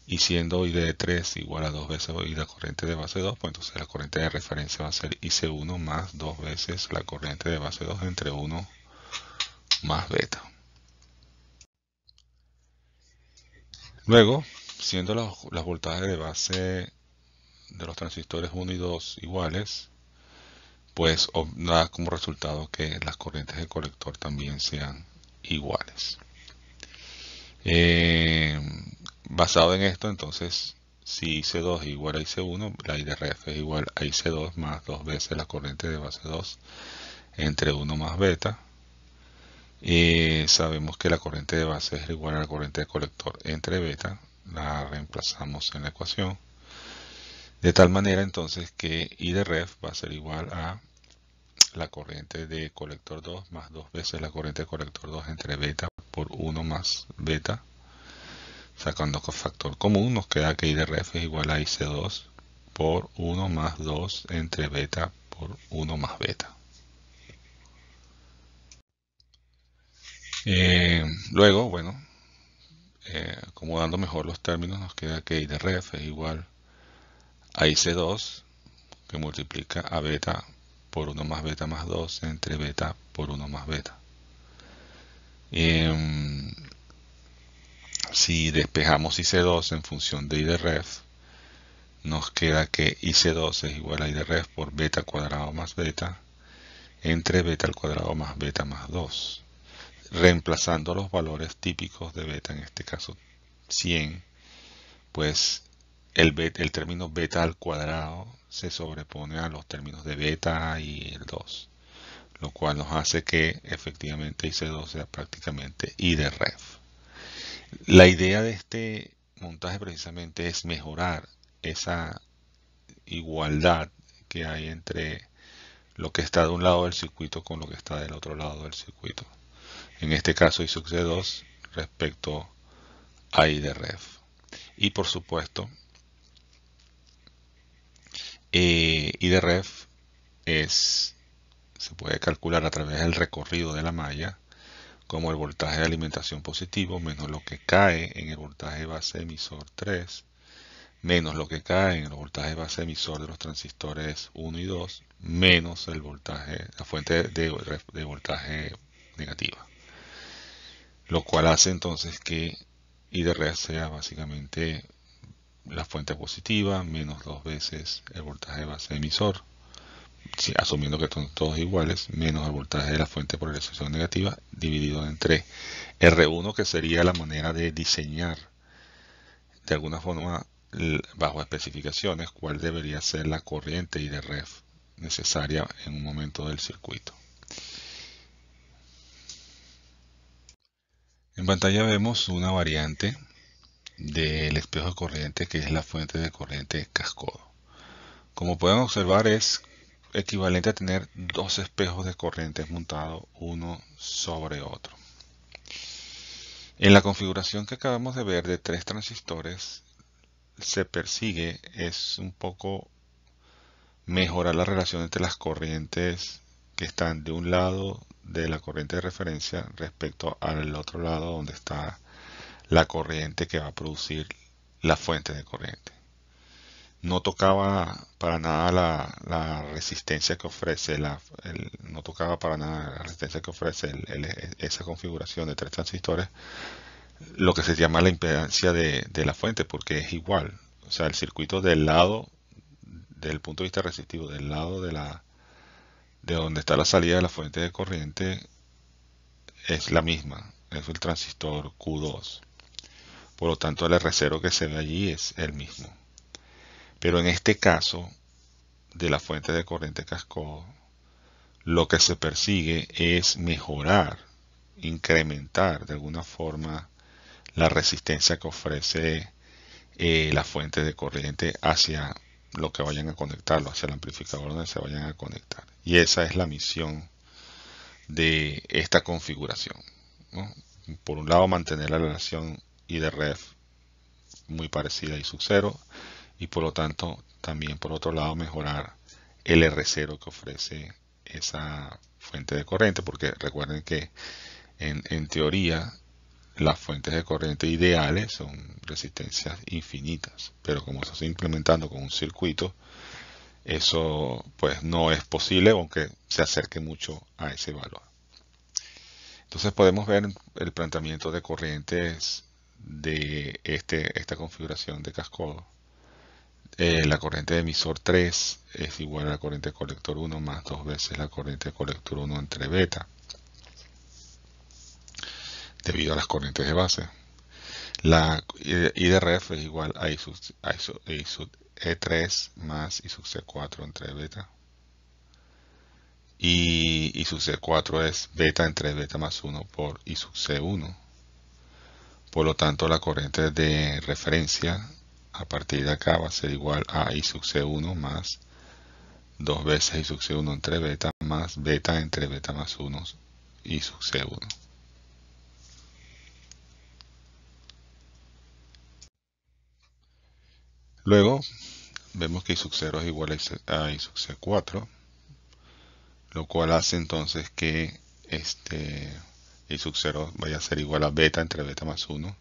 y siendo I de 3 igual a 2 veces I la corriente de base 2, pues entonces la corriente de referencia va a ser IC1 más 2 veces la corriente de base 2 entre 1 más beta. Luego, siendo los voltajes de base de los transistores 1 y 2 iguales, pues da como resultado que las corrientes de colector también sean iguales. Basado en esto, entonces, si IC2 es igual a IC1, la IDRF es igual a IC2 más 2 veces la corriente de base 2 entre 1 más beta. Sabemos que la corriente de base es igual a la corriente de colector entre beta, la reemplazamos en la ecuación. De tal manera entonces que I de ref va a ser igual a la corriente de colector 2 más 2 veces la corriente de colector 2 entre beta por 1 más beta. Sacando factor común, nos queda que I de ref es igual a IC2 por 1 más 2 entre beta por 1 más beta. Luego, bueno, acomodando mejor los términos, nos queda que I de ref es igual a IC2, que multiplica a beta por 1 más beta más 2 entre beta por 1 más beta. Si despejamos IC2 en función de I de ref, nos queda que IC2 es igual a I de ref por beta cuadrado más beta entre beta al cuadrado más beta más 2. Reemplazando los valores típicos de beta, en este caso 100, pues el término beta al cuadrado se sobrepone a los términos de beta y el 2, lo cual nos hace que efectivamente IC2 sea prácticamente I de ref. La idea de este montaje precisamente es mejorar esa igualdad que hay entre lo que está de un lado del circuito con lo que está del otro lado del circuito. En este caso I sub C2 respecto a I de ref. Y por supuesto, I de ref se puede calcular a través del recorrido de la malla como el voltaje de alimentación positivo menos lo que cae en el voltaje base emisor 3 menos lo que cae en el voltaje base emisor de los transistores 1 y 2 menos el voltaje, la fuente de voltaje negativa, lo cual hace entonces que I de ref sea básicamente la fuente positiva menos 2 veces el voltaje base emisor, asumiendo que son todos iguales, menos el voltaje de la fuente de polarización negativa dividido entre R1, que sería la manera de diseñar de alguna forma bajo especificaciones cuál debería ser la corriente I de ref necesaria en un momento del circuito. En pantalla vemos una variante del espejo de corriente que es la fuente de corriente cascodo. Como pueden observar, es equivalente a tener dos espejos de corrientes montados uno sobre otro. En la configuración que acabamos de ver de 3 transistores, se persigue es un poco mejorar la relación entre las corrientes que están de un lado de la corriente de referencia respecto al otro lado donde está la corriente que va a producir la fuente de corriente. No tocaba para nada la resistencia que ofrece no tocaba para nada la resistencia que ofrece esa configuración de 3 transistores, lo que se llama la impedancia de la fuente, porque es igual. O sea, el circuito del lado, del punto de vista resistivo, del lado de donde está la salida de la fuente de corriente, es la misma, es el transistor Q2. Por lo tanto, el R0 que se ve allí es el mismo. Pero en este caso de la fuente de corriente cascodo, lo que se persigue es mejorar, incrementar de alguna forma la resistencia que ofrece la fuente de corriente hacia lo que vayan a conectarlo, hacia el amplificador donde se vayan a conectar. Y esa es la misión de esta configuración, ¿no? Por un lado, mantener la relación I de ref muy parecida a I sub 0 y por lo tanto también por otro lado mejorar el R0 que ofrece esa fuente de corriente, porque recuerden que en teoría las fuentes de corriente ideales son resistencias infinitas, pero como se está implementando con un circuito, eso pues no es posible, aunque se acerque mucho a ese valor. Entonces podemos ver el planteamiento de corrientes de esta configuración de cascodo. La corriente de emisor 3 es igual a la corriente de colector 1 más 2 veces la corriente de colector 1 entre beta, debido a las corrientes de base. La I de ref es igual a I sub E3 más I sub C4 entre beta. Y I sub C4 es beta entre beta más 1 por I sub C1. Por lo tanto, la corriente de referencia a partir de acá va a ser igual a I sub C1 más 2 veces I sub C1 entre beta más beta entre beta más 1 I sub C1. Luego vemos que I sub 0 es igual a I sub C4, lo cual hace entonces que I sub 0 vaya a ser igual a beta entre beta más 1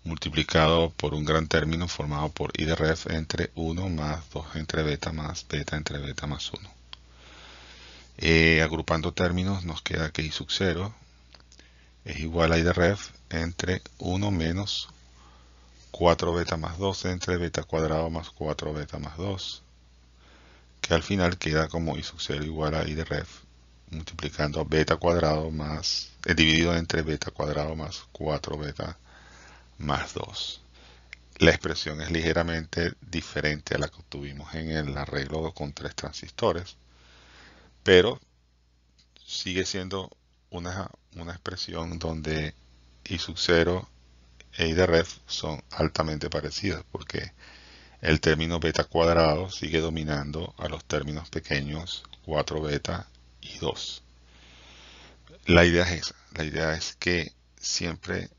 multiplicado por un gran término formado por I de ref entre 1 más 2 entre beta más beta entre beta más 1. Agrupando términos nos queda que I sub 0 es igual a I de ref entre 1 menos 4 beta más 2 entre beta cuadrado más 4 beta más 2, que al final queda como I sub 0 igual a I de ref multiplicando beta cuadrado más dividido entre beta cuadrado más 4 beta más 2. La expresión es ligeramente diferente a la que obtuvimos en el arreglo con 3 transistores, pero sigue siendo una expresión donde I sub 0 e I de ref son altamente parecidas, porque el término beta cuadrado sigue dominando a los términos pequeños 4 beta y 2. La idea es esa, la idea es que siempre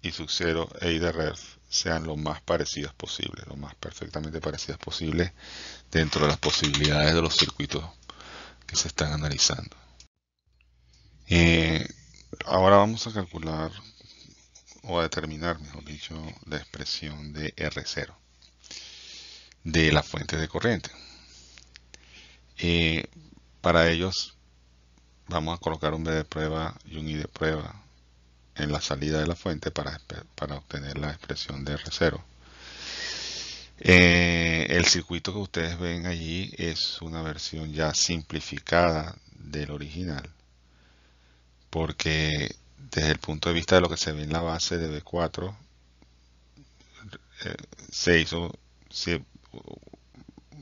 I sub 0 e I de ref sean lo más parecidas posible, lo más perfectamente parecidas posible dentro de las posibilidades de los circuitos que se están analizando. Ahora vamos a calcular o a determinar, mejor dicho, la expresión de R0 de la fuente de corriente. Para ellos vamos a colocar un B de prueba y un I de prueba en la salida de la fuente para obtener la expresión de R0. El circuito que ustedes ven allí es una versión ya simplificada del original, porque desde el punto de vista de lo que se ve en la base de B4, se hizo,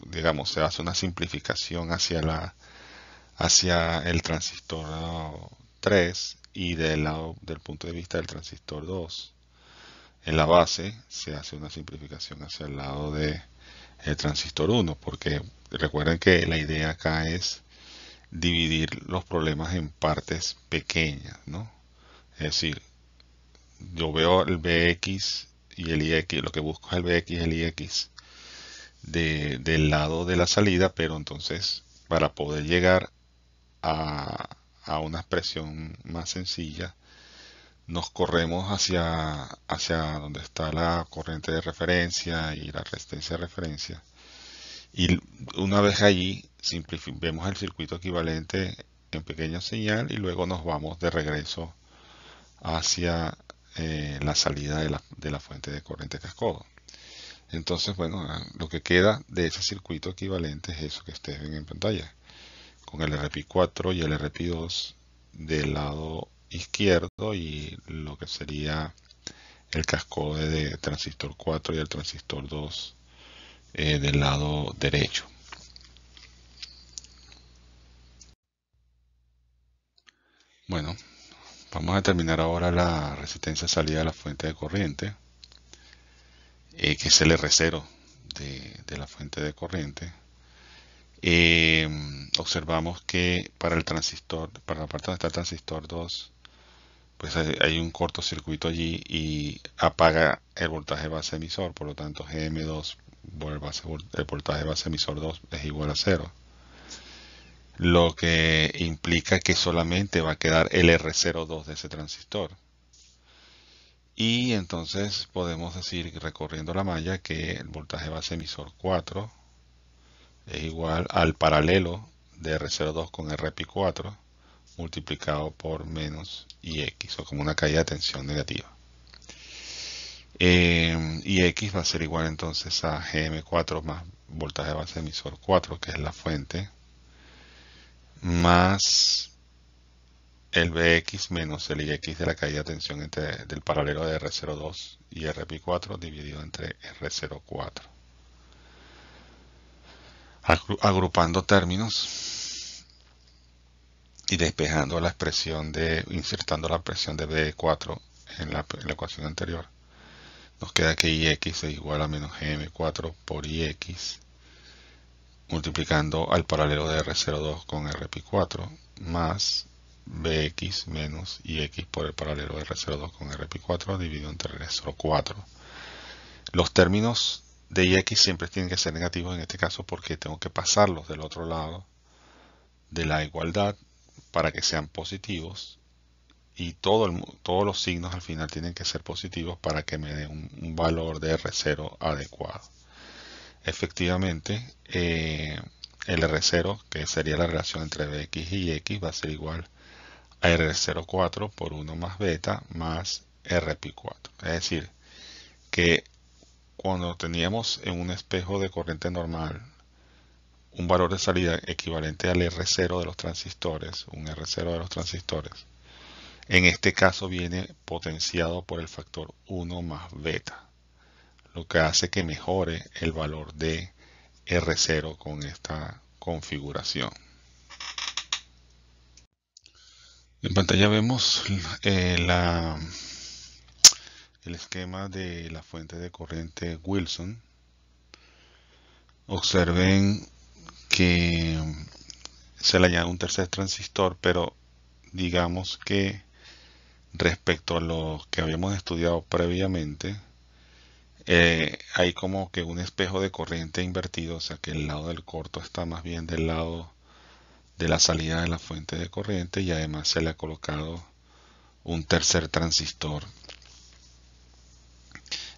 digamos, se hace una simplificación hacia el transistor 3 y del lado del punto de vista del transistor 2, en la base se hace una simplificación hacia el lado de el transistor 1, porque recuerden que la idea acá es dividir los problemas en partes pequeñas, ¿no? Es decir, yo veo el Bx y el Ix, lo que busco es el Bx y el Ix del lado de la salida, pero entonces para poder llegar a una expresión más sencilla, nos corremos hacia donde está la corriente de referencia y la resistencia de referencia. Y una vez allí, vemos el circuito equivalente en pequeña señal y luego nos vamos de regreso hacia la salida de la fuente de corriente cascodo. Entonces, bueno, lo que queda de ese circuito equivalente es eso que ustedes ven en pantalla, con el RPI4 y el RPI2 del lado izquierdo y lo que sería el cascodo de transistor 4 y el transistor 2 del lado derecho. Bueno, vamos a determinar ahora la resistencia de salida de la fuente de corriente, que es el R0 de la fuente de corriente. Observamos que para el transistor, para la parte donde está el transistor 2, pues hay un cortocircuito allí y apaga el voltaje base emisor, por lo tanto GM2 el voltaje base emisor 2 es igual a 0, lo que implica que solamente va a quedar el R02 de ese transistor. Y entonces podemos decir, recorriendo la malla, que el voltaje base emisor 4 es igual al paralelo de R02 con RPI4 multiplicado por menos IX, o como una caída de tensión negativa. IX va a ser igual entonces a GM4 más voltaje base emisor 4, que es la fuente, más el Bx menos el Ix de la caída de tensión del paralelo de R02 y RPI4 dividido entre R04. Agrupando términos y despejando la expresión insertando la expresión de B4 en la ecuación anterior, nos queda que Ix es igual a menos GM4 por Ix multiplicando al paralelo de R02 con RPI4 más Bx menos Ix por el paralelo de R02 con RPI4 dividido entre R04. Los términos de Ix siempre tienen que ser negativos en este caso porque tengo que pasarlos del otro lado de la igualdad para que sean positivos, y todos los signos al final tienen que ser positivos para que me dé un valor de R0 adecuado. Efectivamente, el R0, que sería la relación entre Bx y X, va a ser igual a R04 por 1 más beta más RPI4. Es decir, que cuando teníamos en un espejo de corriente normal un valor de salida equivalente al R0 de los transistores, un R0 de los transistores, en este caso viene potenciado por el factor 1 más beta, lo que hace que mejore el valor de R0 con esta configuración. En pantalla vemos el esquema de la fuente de corriente Wilson. Observen que se le añade un tercer transistor, pero digamos que respecto a lo que habíamos estudiado previamente, hay como que un espejo de corriente invertido, o sea que el lado del corto está más bien del lado de la salida de la fuente de corriente, y además se le ha colocado un tercer transistor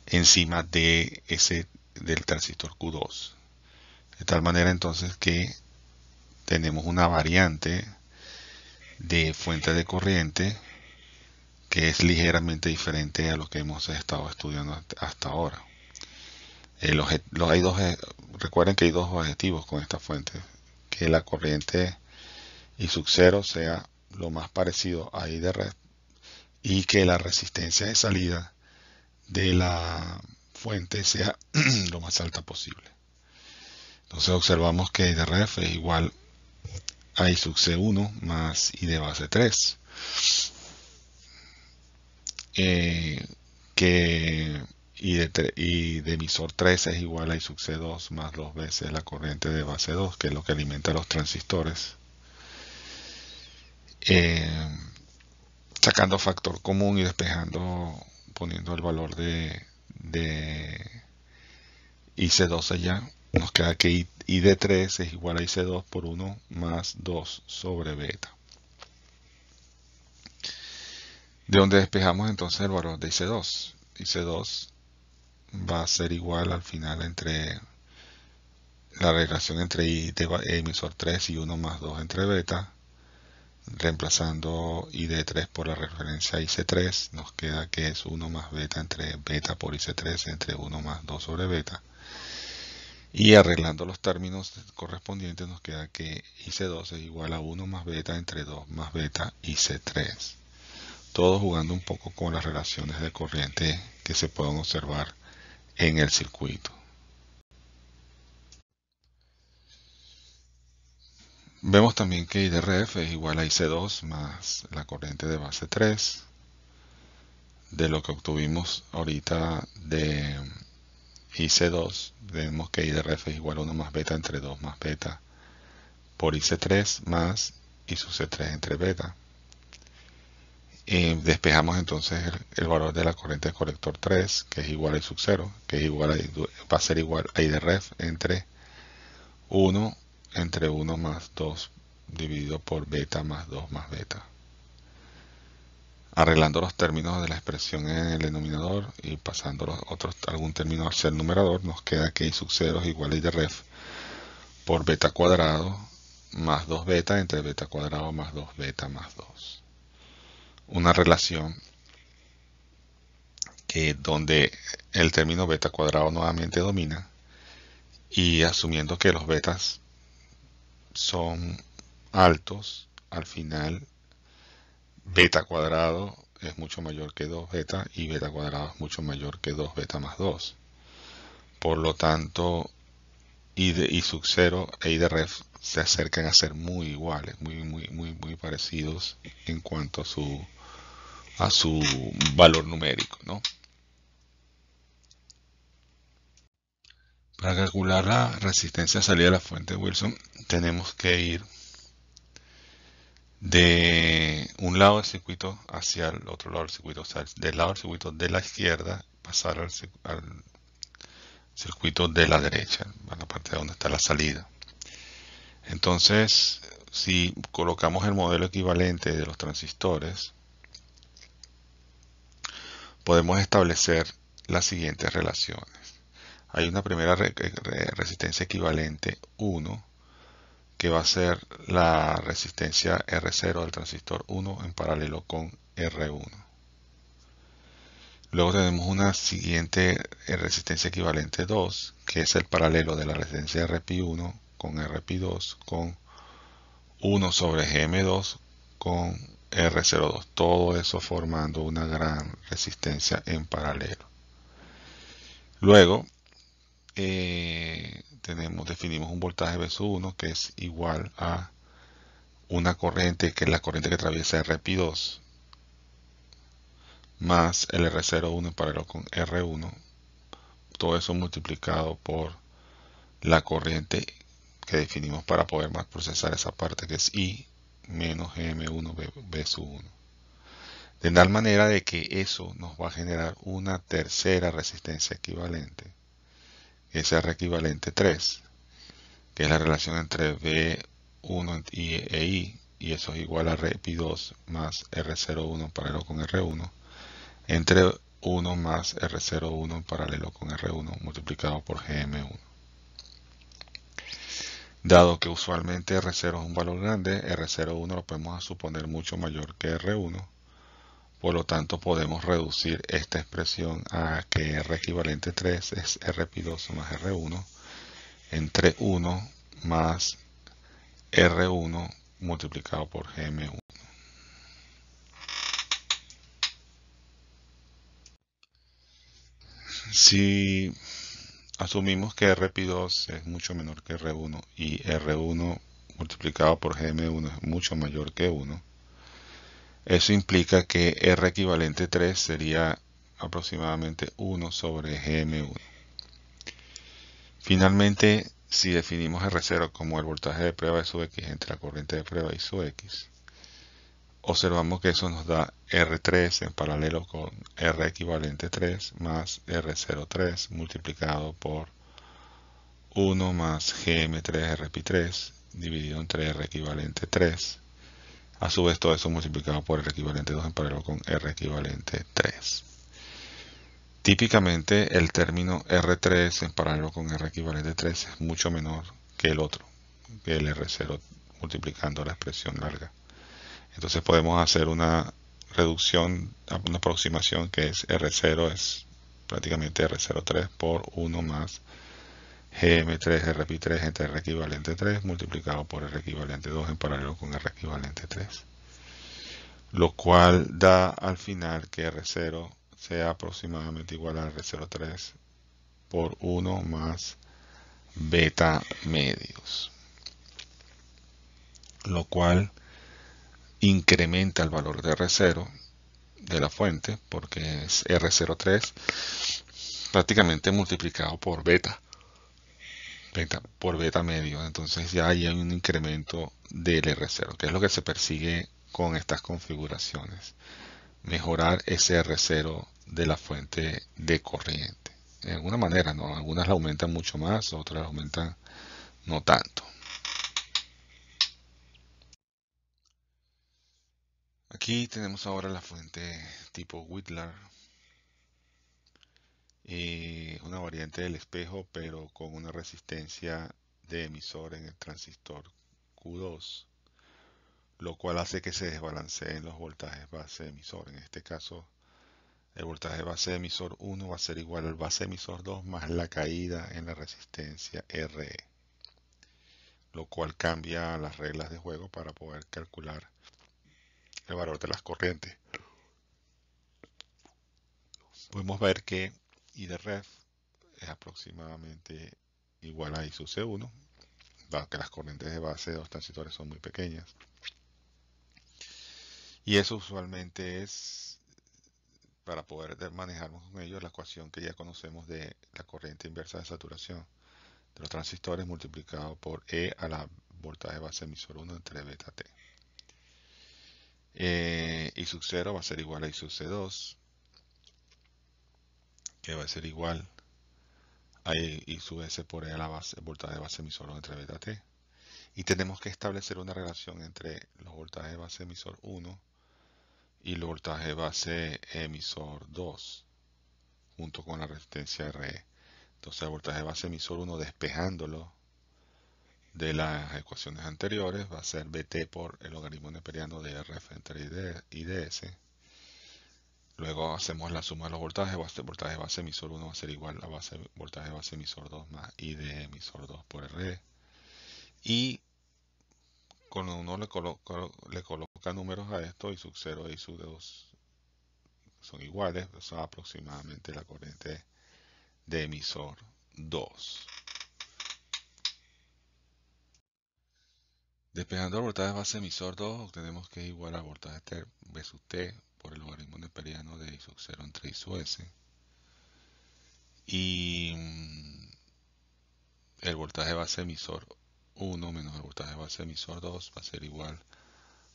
encima de del transistor Q2, de tal manera entonces que tenemos una variante de fuente de corriente que es ligeramente diferente a lo que hemos estado estudiando hasta ahora. Recuerden que hay dos objetivos con esta fuente: que la corriente y su cero sea lo más parecido a I de red y que la resistencia de salida de la fuente sea lo más alta posible. Entonces observamos que I de ref es igual a I sub C1 más I de base 3. eh, que y de emisor 3 es igual a I sub C2 más 2 veces la corriente de base 2, que es lo que alimenta los transistores. Eh, Sacando factor común y despejando, poniendo el valor de IC2 allá, nos queda que I de 3 es igual a IC2 por 1 más 2 sobre beta. De donde despejamos entonces el valor de IC2. IC2 va a ser igual al final entre la relación entre I de emisor 3 y 1 más 2 entre beta. Reemplazando I de 3 por la referencia a IC3, nos queda que es 1 más beta entre beta por IC3 entre 1 más 2 sobre beta. Y arreglando los términos correspondientes nos queda que IC2 es igual a 1 más beta entre 2 más beta IC3. Todo jugando un poco con las relaciones de corriente que se pueden observar en el circuito. Vemos también que I de ref es igual a IC2 más la corriente de base 3. De lo que obtuvimos ahorita de IC2, vemos que I de ref es igual a 1 más beta entre 2 más beta por IC3 más I sub C3 entre beta. Despejamos entonces el valor de la corriente de colector 3, que es igual a I sub 0, que es igual va a ser igual a I de ref entre 1 entre 1 más 2 dividido por beta más 2 más beta. Arreglando los términos de la expresión en el denominador y pasando los otros algún término hacia el numerador, nos queda que I sub 0 es igual a I de ref por beta cuadrado más 2 beta entre beta cuadrado más 2 beta más 2. Una relación que donde el término beta cuadrado nuevamente domina, y asumiendo que los betas son altos, al final beta cuadrado es mucho mayor que 2 beta y beta cuadrado es mucho mayor que 2 beta más 2. Por lo tanto, I sub 0 e I de ref se acercan a ser muy iguales, muy parecidos en cuanto a su valor numérico, ¿no? Para calcular la resistencia salida de la fuente de Wilson, tenemos que ir de un lado del circuito hacia el otro lado del circuito, o sea, del lado del circuito de la izquierda pasar al circuito de la derecha, a la parte de donde está la salida. Entonces, si colocamos el modelo equivalente de los transistores, podemos establecer las siguientes relaciones. Hay una primera resistencia equivalente 1, que va a ser la resistencia R0 del transistor 1 en paralelo con R1. Luego tenemos una siguiente resistencia equivalente 2, que es el paralelo de la resistencia RP1 con RP2 con 1 sobre GM2 con R02. Todo eso formando una gran resistencia en paralelo. Luego definimos un voltaje versus 1 que es igual a una corriente, que es la corriente que atraviesa RP2 más el R01 en paralelo con R1, todo eso multiplicado por la corriente que definimos para poder más procesar esa parte, que es I menos GM1 B sub 1. De tal manera de que eso nos va a generar una tercera resistencia equivalente, que es R equivalente 3, que es la relación entre B1 e I, y eso es igual a RP2 más R01 en paralelo con R1, entre 1 más R01 en paralelo con R1 multiplicado por GM1. Dado que usualmente R0 es un valor grande, R01 lo podemos suponer mucho mayor que R1, por lo tanto podemos reducir esta expresión a que R equivalente 3 es RP2 más R1 entre 1 más R1 multiplicado por GM1. Si asumimos que RP2 es mucho menor que R1 y R1 multiplicado por GM1 es mucho mayor que 1, Eso implica que R equivalente 3 sería aproximadamente 1 sobre GM1. Finalmente, si definimos R0 como el voltaje de prueba de sub X entre la corriente de prueba y su X, observamos que eso nos da R3 en paralelo con R equivalente 3 más R03 multiplicado por 1 más GM3 RP3 dividido entre R equivalente 3. A su vez todo eso multiplicado por R equivalente 2 en paralelo con R equivalente 3. Típicamente el término R3 en paralelo con R equivalente 3 es mucho menor que el otro, que el R0 multiplicando la expresión larga. Entonces podemos hacer una reducción, una aproximación que es R0 es prácticamente R03 por 1 más GM3 RP3 entre R equivalente 3 multiplicado por R equivalente 2 en paralelo con R equivalente 3. Lo cual da al final que R0 sea aproximadamente igual a R03 por 1 más beta medios. Lo cual incrementa el valor de R0 de la fuente porque es R03 prácticamente multiplicado por beta medio. Entonces ya hay un incremento del R0, que es lo que se persigue con estas configuraciones. Mejorar ese R0 de la fuente de corriente. De alguna manera, ¿no? Algunas la aumentan mucho más, otras la aumentan no tanto. Aquí tenemos ahora la fuente tipo Whitlar. Una variante del espejo, pero con una resistencia de emisor en el transistor Q2, lo cual hace que se desbalanceen los voltajes base emisor. En este caso, el voltaje base emisor 1 va a ser igual al base emisor 2 más la caída en la resistencia RE, lo cual cambia las reglas de juego para poder calcular el valor de las corrientes. Podemos ver que I de ref es aproximadamente igual a I sub C1, dado que las corrientes de base de los transistores son muy pequeñas. Y eso usualmente es, para poder manejarnos con ello, la ecuación que ya conocemos de la corriente inversa de saturación de los transistores multiplicado por E a la voltaje base emisor 1 entre beta T. I sub 0 va a ser igual a I sub C2, que va a ser igual a I sub S por E a la voltaje base emisor 1 entre beta T. Y tenemos que establecer una relación entre los voltajes base emisor 1 y el voltaje base emisor 2 junto con la resistencia RE. Entonces el voltaje base emisor 1 despejándolo de las ecuaciones anteriores va a ser Bt por el logaritmo neperiano de RF entre I de S. Luego hacemos la suma de los voltajes. El voltaje base emisor 1 va a ser igual a voltaje base emisor 2 más I de emisor 2 por RE. Y cuando uno le coloca números a esto, I sub 0 e I sub 2 son iguales, son aproximadamente la corriente de emisor 2. Despejando el voltaje base emisor 2, obtenemos que es igual al voltaje T V sub T por el logaritmo neperiano de I sub 0 entre I sub S. Y el voltaje base emisor 1 menos el voltaje base emisor 2 va a ser igual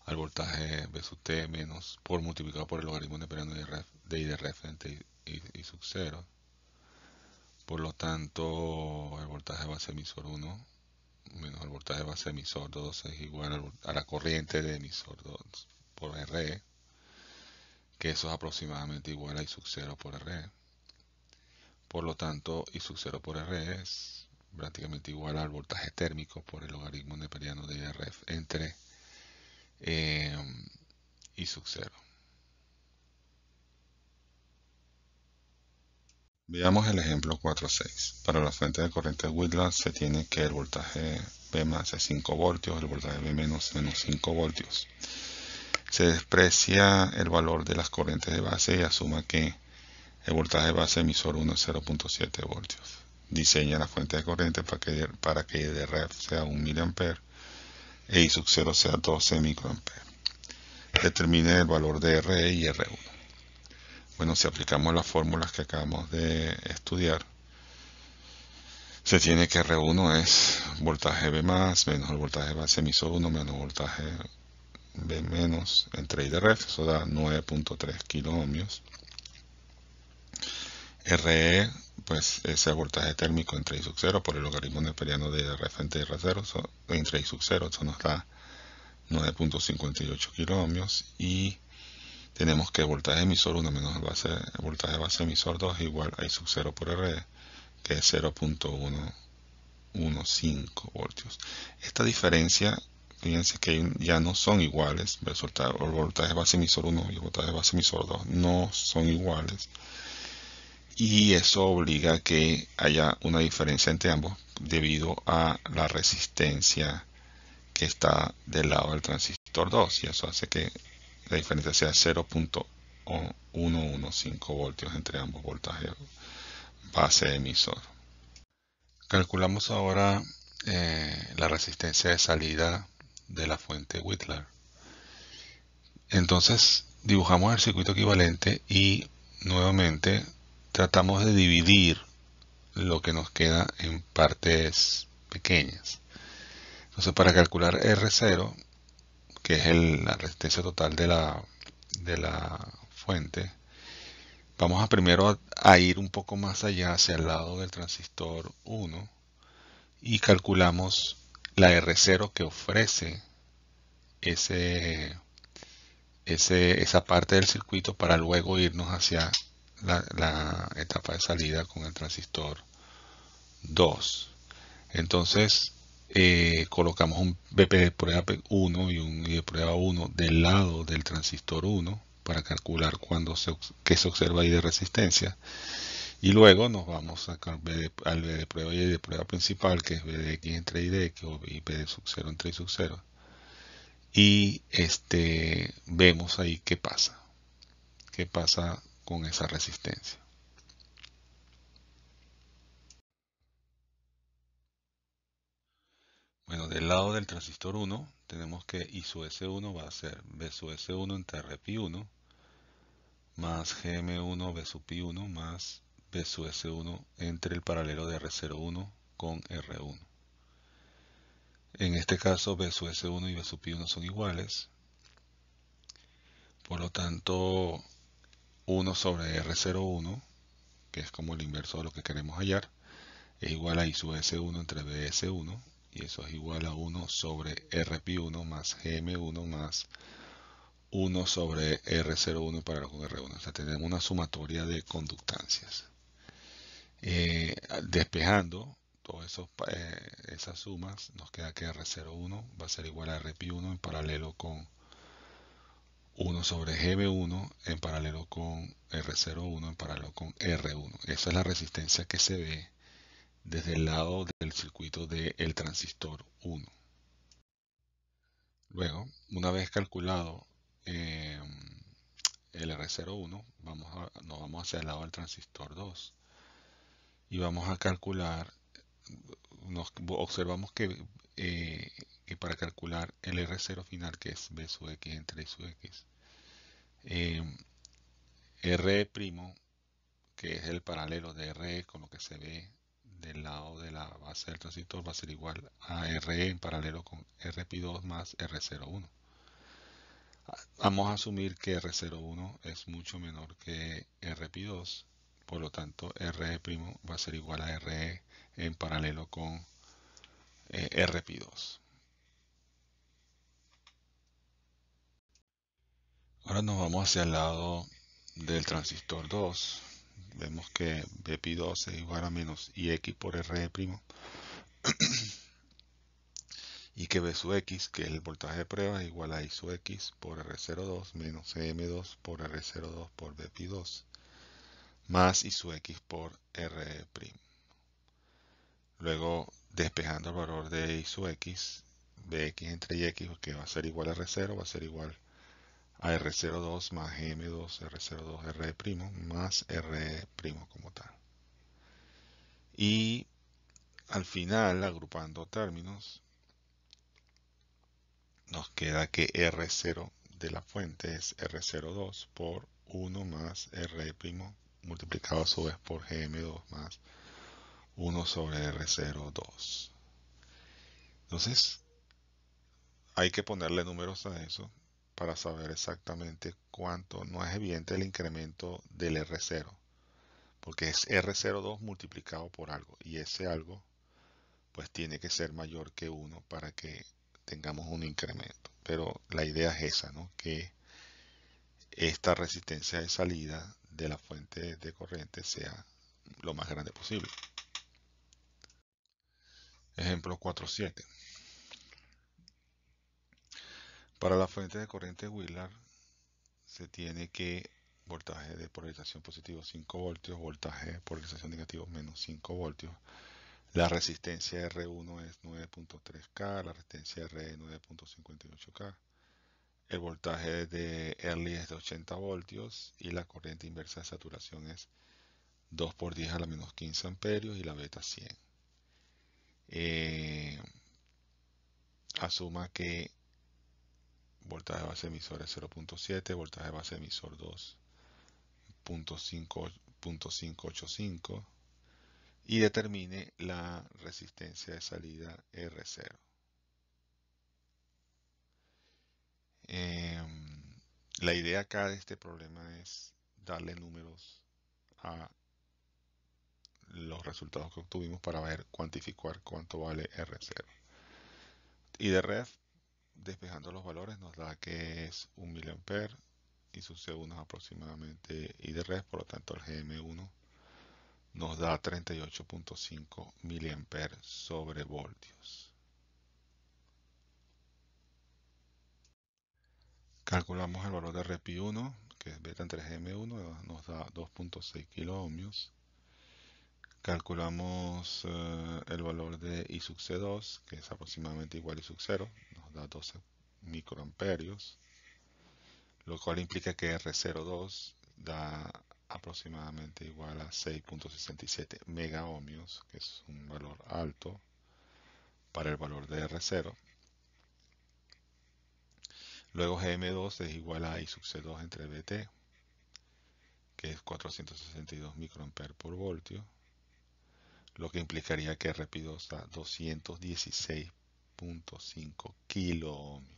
al voltaje V sub T menos por multiplicado por el logaritmo neperiano de I de ref entre I sub 0. Por lo tanto, el voltaje base emisor 1 menos el voltaje base emisor 2 es igual a la corriente de emisor 2 por RE, que eso es aproximadamente igual a I sub 0 por RE. Por lo tanto, I sub 0 por RE es prácticamente igual al voltaje térmico por el logaritmo neperiano de IRF entre I sub 0. Veamos el ejemplo 4.6. Para la fuente de corriente Whitlar se tiene que el voltaje V más es 5 voltios, el voltaje V menos 5 voltios. Se desprecia el valor de las corrientes de base y asuma que el voltaje base emisor 1 es 0.7 voltios. Diseña la fuente de corriente para que I de ref sea 1 mA e I sub 0 sea 12 microamperes. determine el valor de RE y R1. Bueno, si aplicamos las fórmulas que acabamos de estudiar, se tiene que R1 es voltaje B más menos el voltaje base emisor 1 menos voltaje B menos entre I de ref, eso da 9.3 kiloohmios. RE, pues es el voltaje térmico entre I sub 0 por el logaritmo neperiano de ref entre R0, entre I sub 0, eso nos da 9.58 kiloohmios, y tenemos que el voltaje emisor 1 menos el voltaje base emisor 2 igual a I sub 0 por RE, que es 0.115 voltios. Esta diferencia, fíjense que ya no son iguales, el voltaje base emisor 1 y el voltaje base emisor 2 no son iguales, y eso obliga a que haya una diferencia entre ambos debido a la resistencia que está del lado del transistor 2, y eso hace que la diferencia sea 0.115 voltios entre ambos voltajes base emisor. Calculamos ahora la resistencia de salida de la fuente Whittler. Entonces dibujamos el circuito equivalente y nuevamente tratamos de dividir lo que nos queda en partes pequeñas. Entonces, para calcular R0, que es la resistencia total de la fuente, vamos primero a ir un poco más allá hacia el lado del transistor 1 y calculamos la R0 que ofrece esa parte del circuito, para luego irnos hacia la etapa de salida con el transistor 2. Entonces colocamos un BP de prueba 1 y un I de prueba 1 del lado del transistor 1 para calcular qué se observa ahí de resistencia, y luego nos vamos al B de prueba y I de prueba principal, que es B de X entre I de X, o B de sub 0 entre I sub 0, y vemos ahí qué pasa con esa resistencia. Bueno, del lado del transistor 1 tenemos que I sub S1 va a ser B sub S1 entre R pi 1 más GM1 B sub pi 1 más B sub S1 entre el paralelo de R01 con R1. En este caso B sub S1 y B sub pi 1 son iguales, por lo tanto 1 sobre R01, que es como el inverso de lo que queremos hallar, es igual a I sub S1 entre BS1, y eso es igual a 1 sobre RP1 más GM1 más 1 sobre R01 paralelo con R1. O sea, tenemos una sumatoria de conductancias. Despejando todas esas sumas, nos queda que R01 va a ser igual a RP1 en paralelo con 1 sobre GB1 en paralelo con R01 en paralelo con R1. Esa es la resistencia que se ve desde el lado del circuito del transistor 1. Luego, una vez calculado el R01, nos vamos hacia el lado del transistor 2 y vamos a calcular, observamos que para calcular el R0 final, que es B sub X entre I sub X, R', que es el paralelo de RE con lo que se ve del lado de la base del transistor, va a ser igual a RE en paralelo con RP2 más R01. Vamos a asumir que R01 es mucho menor que RP2, por lo tanto RE' va a ser igual a RE en paralelo con RP2. Ahora nos vamos hacia el lado del transistor 2. Vemos que BP2 es igual a menos IX por RE', y que B sub X, que es el voltaje de prueba, es igual a I sub X por R02 menos M2 por R02 por BP2 más I sub X por RE'. Luego, despejando el valor de I sub X, Bx entre Ix, que va a ser igual a R0, va a ser igual a R02 más M2 R02 R' más R' como tal. Y al final, agrupando términos, nos queda que R0 de la fuente es R02 por 1 más R' multiplicado a su vez por Gm2 más 1 sobre R02. Entonces, hay que ponerle números a eso para saber exactamente cuánto. No es evidente el incremento del R0, porque es R02 multiplicado por algo, y ese algo pues tiene que ser mayor que 1 para que tengamos un incremento. Pero la idea es esa, ¿no? Que esta resistencia de salida de la fuente de corriente sea lo más grande posible. Ejemplo 4.7. Para la fuente de corriente Willard se tiene que voltaje de polarización positivo 5 voltios, voltaje de polarización negativo menos 5 voltios. La resistencia R1 es 9.3K, la resistencia R es 9.58K. El voltaje de Early es de 80 voltios y la corriente inversa de saturación es 2 por 10 a la menos 15 amperios y la beta 100. Asuma que voltaje de base emisor es 0.7, voltaje de base emisor 2.585 y determine la resistencia de salida R0. La idea acá de este problema es darle números a los resultados que obtuvimos para ver, cuantificar cuánto vale R0. Y de ref, despejando los valores, nos da que es 1 mA y su C1 es aproximadamente I de ref, por lo tanto el Gm1 nos da 38.5 mA sobre voltios. Calculamos el valor de RPI1, que es beta entre Gm1, nos da 2.6 kiloohmios. Calculamos el valor de I sub C2, que es aproximadamente igual a I sub 0, nos da 12 microamperios, lo cual implica que R02 da aproximadamente igual a 6.67 megaohmios, que es un valor alto para el valor de R0. Luego Gm2 es igual a I sub C2 entre Bt, que es 462 microamperes por voltio, lo que implicaría que RPI2 da 216.5 kiloohmios,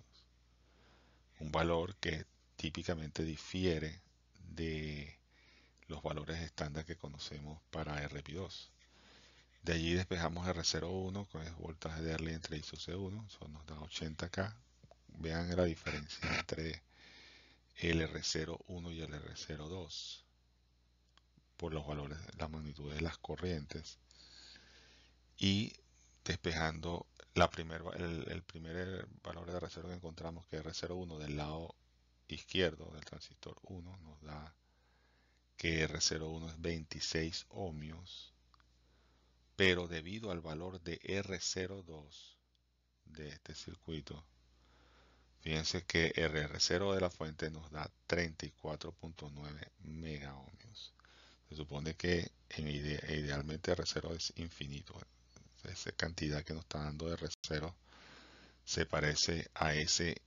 un valor que típicamente difiere de los valores estándar que conocemos para RPI2. De allí despejamos R01, que es voltaje de Early entre I sub C1, eso nos da 80K. Vean la diferencia entre el R01 y el R02 por los valores, la magnitud de las corrientes, y despejando el primer valor de R0 que encontramos, que es R01 del lado izquierdo del transistor 1, nos da que R01 es 26 ohmios, pero debido al valor de R02 de este circuito, fíjense que el R0 de la fuente nos da 34.9 megaohmios. Se supone que idealmente R0 es infinito. Esa cantidad que nos está dando R0 se parece a ese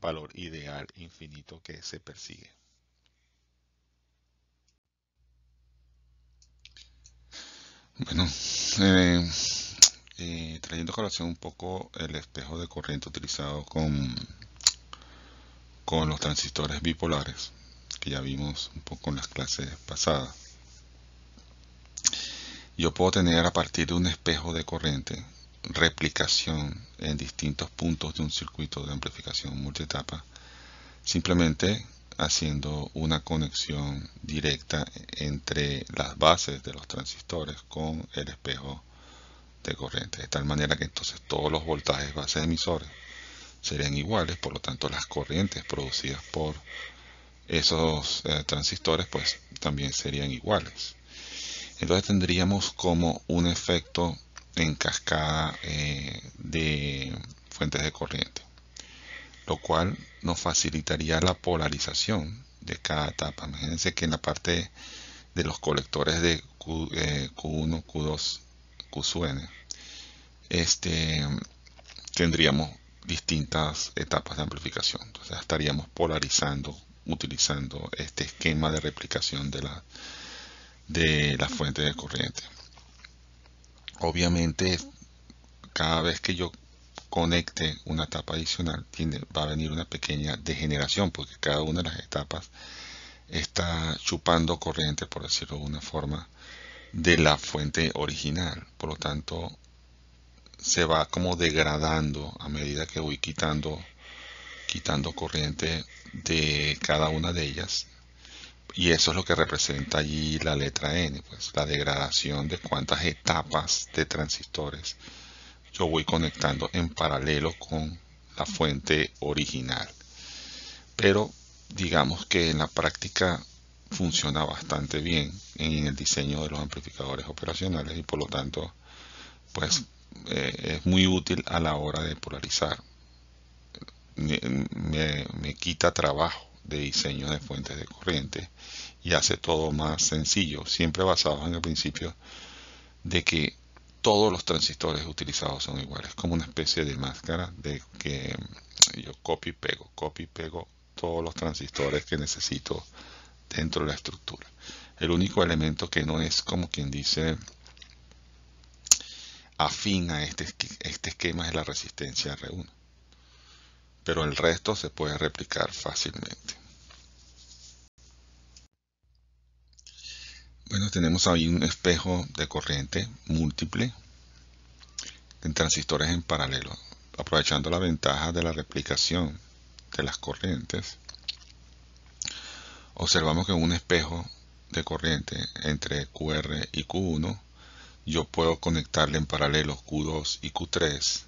valor ideal infinito que se persigue. Bueno, trayendo a colación un poco el espejo de corriente utilizado con los transistores bipolares, que ya vimos un poco en las clases pasadas. Yo puedo tener a partir de un espejo de corriente replicación en distintos puntos de un circuito de amplificación multietapa, simplemente haciendo una conexión directa entre las bases de los transistores con el espejo de corriente, de tal manera que entonces todos los voltajes bases emisores serían iguales, por lo tanto las corrientes producidas por esos transistores pues también serían iguales. Entonces tendríamos como un efecto en cascada de fuentes de corriente, lo cual nos facilitaría la polarización de cada etapa. Imagínense que en la parte de los colectores de Q1, Q2, Q sub n, tendríamos distintas etapas de amplificación. Entonces estaríamos polarizando, utilizando este esquema de replicación de la fuente de corriente. Obviamente, cada vez que yo conecte una etapa adicional, va a venir una pequeña degeneración, porque cada una de las etapas está chupando corriente, por decirlo de una forma, de la fuente original. Por lo tanto, se va como degradando a medida que voy quitando corriente de cada una de ellas. Y eso es lo que representa allí la letra N, pues la degradación de cuántas etapas de transistores yo voy conectando en paralelo con la fuente original. Pero digamos que en la práctica funciona bastante bien en el diseño de los amplificadores operacionales y por lo tanto pues es muy útil a la hora de polarizar. Me quita trabajo de diseño de fuentes de corriente y hace todo más sencillo, siempre basado en el principio de que todos los transistores utilizados son iguales, como una especie de máscara de que yo copio y pego todos los transistores que necesito dentro de la estructura. El único elemento que no es, como quien dice, afín a este esquema es la resistencia R1, pero el resto se puede replicar fácilmente. Bueno, tenemos ahí un espejo de corriente múltiple en transistores en paralelo, aprovechando la ventaja de la replicación de las corrientes. Observamos que en un espejo de corriente entre QR y Q1 yo puedo conectarle en paralelo Q2 y Q3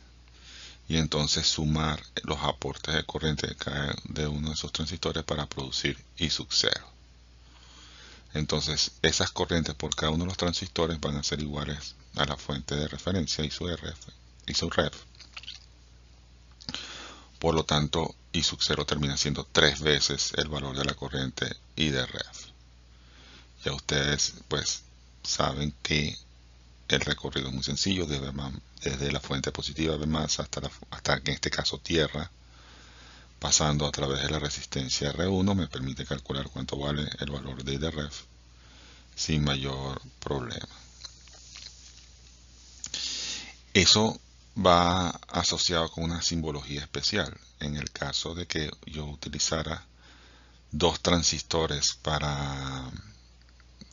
y entonces sumar los aportes de corriente de cada de uno de esos transistores para producir I sub 0. Entonces esas corrientes por cada uno de los transistores van a ser iguales a la fuente de referencia I sub ref. Por lo tanto, I sub 0 termina siendo 3 veces el valor de la corriente I de ref. Ya ustedes pues saben que el recorrido es muy sencillo, desde la fuente positiva B más hasta en este caso tierra, pasando a través de la resistencia R1, me permite calcular cuánto vale el valor de I de ref sin mayor problema. Eso va asociado con una simbología especial. En el caso de que yo utilizara dos transistores para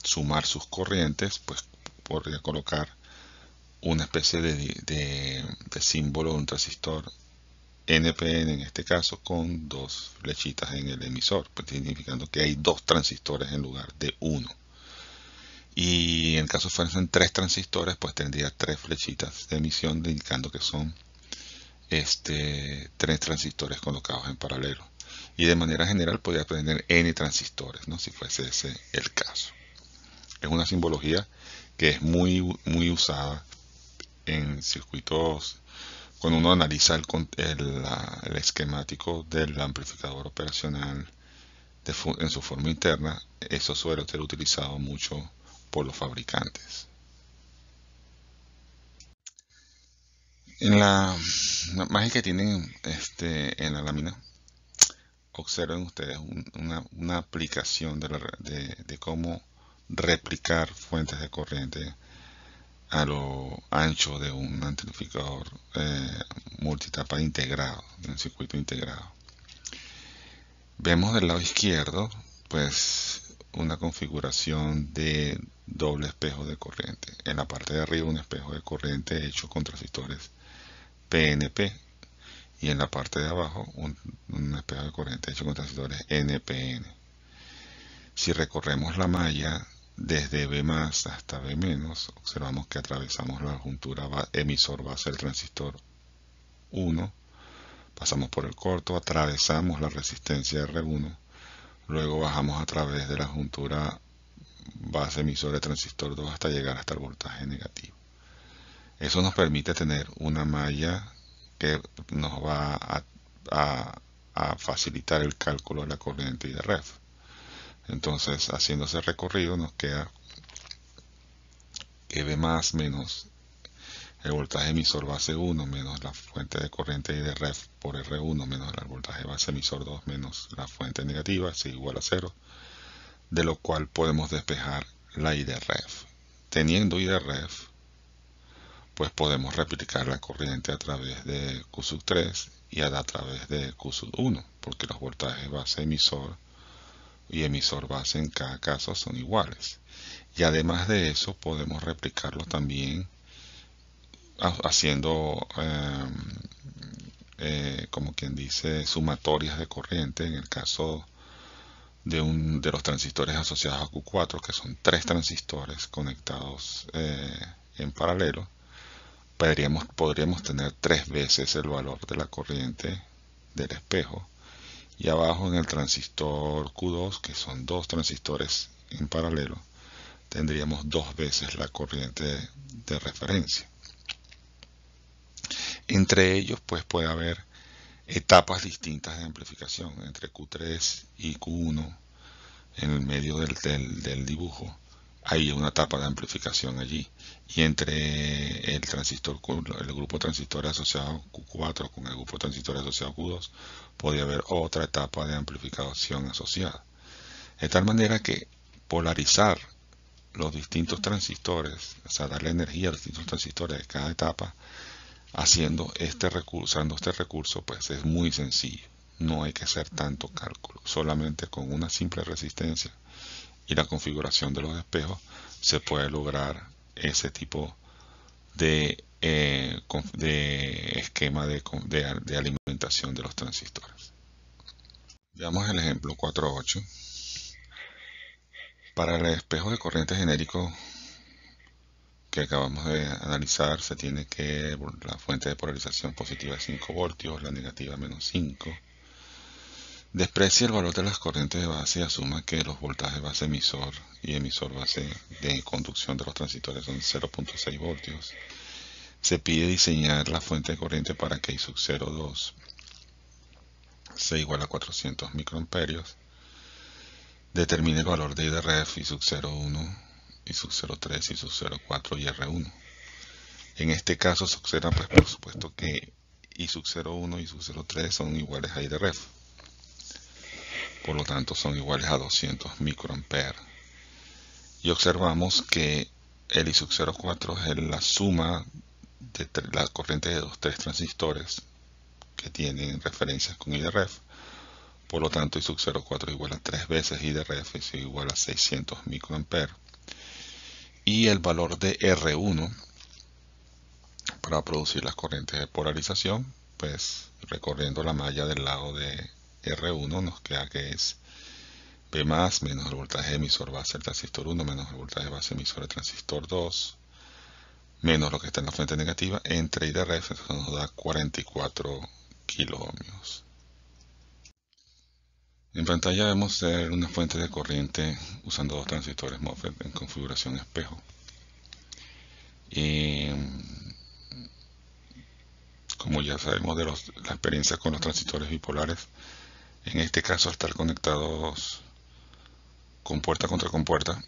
sumar sus corrientes, pues podría colocar una especie de símbolo de un transistor NPN en este caso con dos flechitas en el emisor, pues significando que hay dos transistores en lugar de uno. Y en el caso fuesen tres transistores, pues tendría tres flechitas de emisión indicando que son tres transistores colocados en paralelo. Y de manera general podría tener N transistores, ¿no? Si fuese ese el caso. Es una simbología que es muy usada en circuitos. Cuando uno analiza el esquemático del amplificador operacional en su forma interna, eso suele ser utilizado mucho por los fabricantes. En la imagen que tienen en la lámina, observen ustedes una aplicación de cómo replicar fuentes de corriente a lo ancho de un amplificador multitapa integrado, de un circuito integrado. Vemos del lado izquierdo, pues, una configuración de doble espejo de corriente. En la parte de arriba un espejo de corriente hecho con transistores PNP y en la parte de abajo un espejo de corriente hecho con transistores NPN. Si recorremos la malla desde B más hasta B menos, observamos que atravesamos la juntura emisor base del transistor 1, pasamos por el corto, atravesamos la resistencia R1, luego bajamos a través de la juntura base emisor del transistor 2 hasta llegar hasta el voltaje negativo. Eso nos permite tener una malla que nos va a facilitar el cálculo de la corriente I de ref. Entonces, haciendo ese recorrido, nos queda que B más menos el voltaje emisor base 1 menos la fuente de corriente I de ref por R1 menos el voltaje base emisor 2 menos la fuente negativa es igual a 0, de lo cual podemos despejar la I de ref. Teniendo I de ref, pues podemos replicar la corriente a través de Q sub 3 y a través de Q sub 1, porque los voltajes base emisor y emisor base en cada caso son iguales. Y además de eso podemos replicarlo también haciendo como quien dice sumatorias de corriente en el caso de los transistores asociados a Q4, que son 3 transistores conectados en paralelo. Podríamos tener 3 veces el valor de la corriente del espejo, y abajo en el transistor Q2, que son 2 transistores en paralelo, tendríamos 2 veces la corriente de referencia. Entre ellos pues puede haber etapas distintas de amplificación. Entre Q3 y Q1, en el medio del dibujo, hay una etapa de amplificación allí. Y entre el grupo transistor asociado a Q4 con el grupo transistor asociado a Q2, podría haber otra etapa de amplificación asociada. De tal manera que polarizar los distintos transistores, o sea, darle energía a los distintos transistores de cada etapa, usando este recurso, pues es muy sencillo. No hay que hacer tanto cálculo. Solamente con una simple resistencia y la configuración de los espejos se puede lograr ese tipo de esquema de alimentación de los transistores. Veamos el ejemplo 4.8. Para el espejo de corriente genérico que acabamos de analizar, se tiene que la fuente de polarización positiva es 5 voltios, la negativa menos 5. Desprecie el valor de las corrientes de base y asuma que los voltajes base emisor y emisor base de conducción de los transistores son 0.6 voltios. Se pide diseñar la fuente de corriente para que I sub 0,2 sea igual a 400 microamperios. Determine el valor de I de ref, I sub 0,1, I sub 0,3, I sub 0,4 y R1. En este caso se observa, pues por supuesto que I sub 0,1 y I sub 0,3 son iguales a I de ref. Por lo tanto son iguales a 200 microamperes. Y observamos que el I sub 0,4 es la suma de la corriente de los 3 transistores que tienen referencias con I de ref. Por lo tanto, I sub 0,4 es igual a 3 veces I de ref, es igual a 600 microamperes. Y el valor de R1 para producir las corrientes de polarización, pues recorriendo la malla del lado de R1 nos queda que es B más menos el voltaje emisor base del transistor 1 menos el voltaje base emisor del transistor 2 menos lo que está en la fuente negativa entre I de ref, eso nos da 44 kiloohmios. En pantalla vemos una fuente de corriente usando 2 transistores MOSFET en configuración espejo. Y como ya sabemos de la experiencia con los transistores bipolares, en este caso al estar conectados compuerta contra compuerta,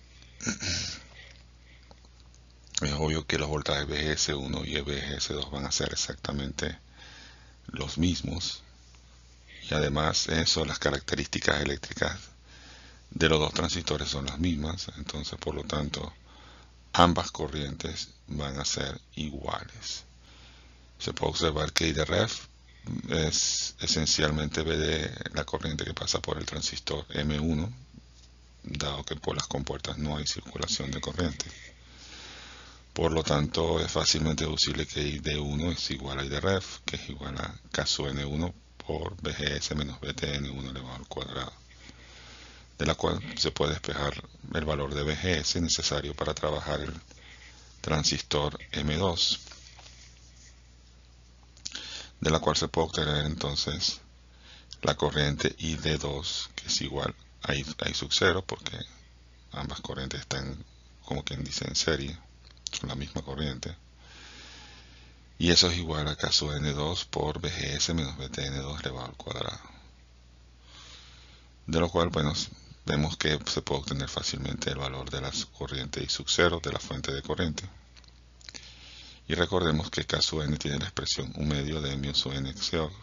es obvio que los voltajes VGS1 y VGS2 van a ser exactamente los mismos, y además eso, las características eléctricas de los 2 transistores son las mismas, entonces por lo tanto ambas corrientes van a ser iguales. Se puede observar que I de ref es esencialmente V de la corriente que pasa por el transistor M1, dado que por las compuertas no hay circulación de corriente. Por lo tanto, es fácilmente deducible que I de 1 es igual a I de ref, que es igual a K sub N1 por VGS menos VTN1 elevado al cuadrado, de la cual se puede despejar el valor de VGS necesario para trabajar el transistor M2, de la cual se puede obtener entonces la corriente I de 2, que es igual a I sub 0, porque ambas corrientes están, como quien dice, en serie, son la misma corriente. Y eso es igual a K sub N2 por VGS menos VTN2 elevado al cuadrado. De lo cual, bueno, vemos que se puede obtener fácilmente el valor de la corriente I sub 0 de la fuente de corriente. Y recordemos que K sub n tiene la expresión 1 medio de mu sub n Xox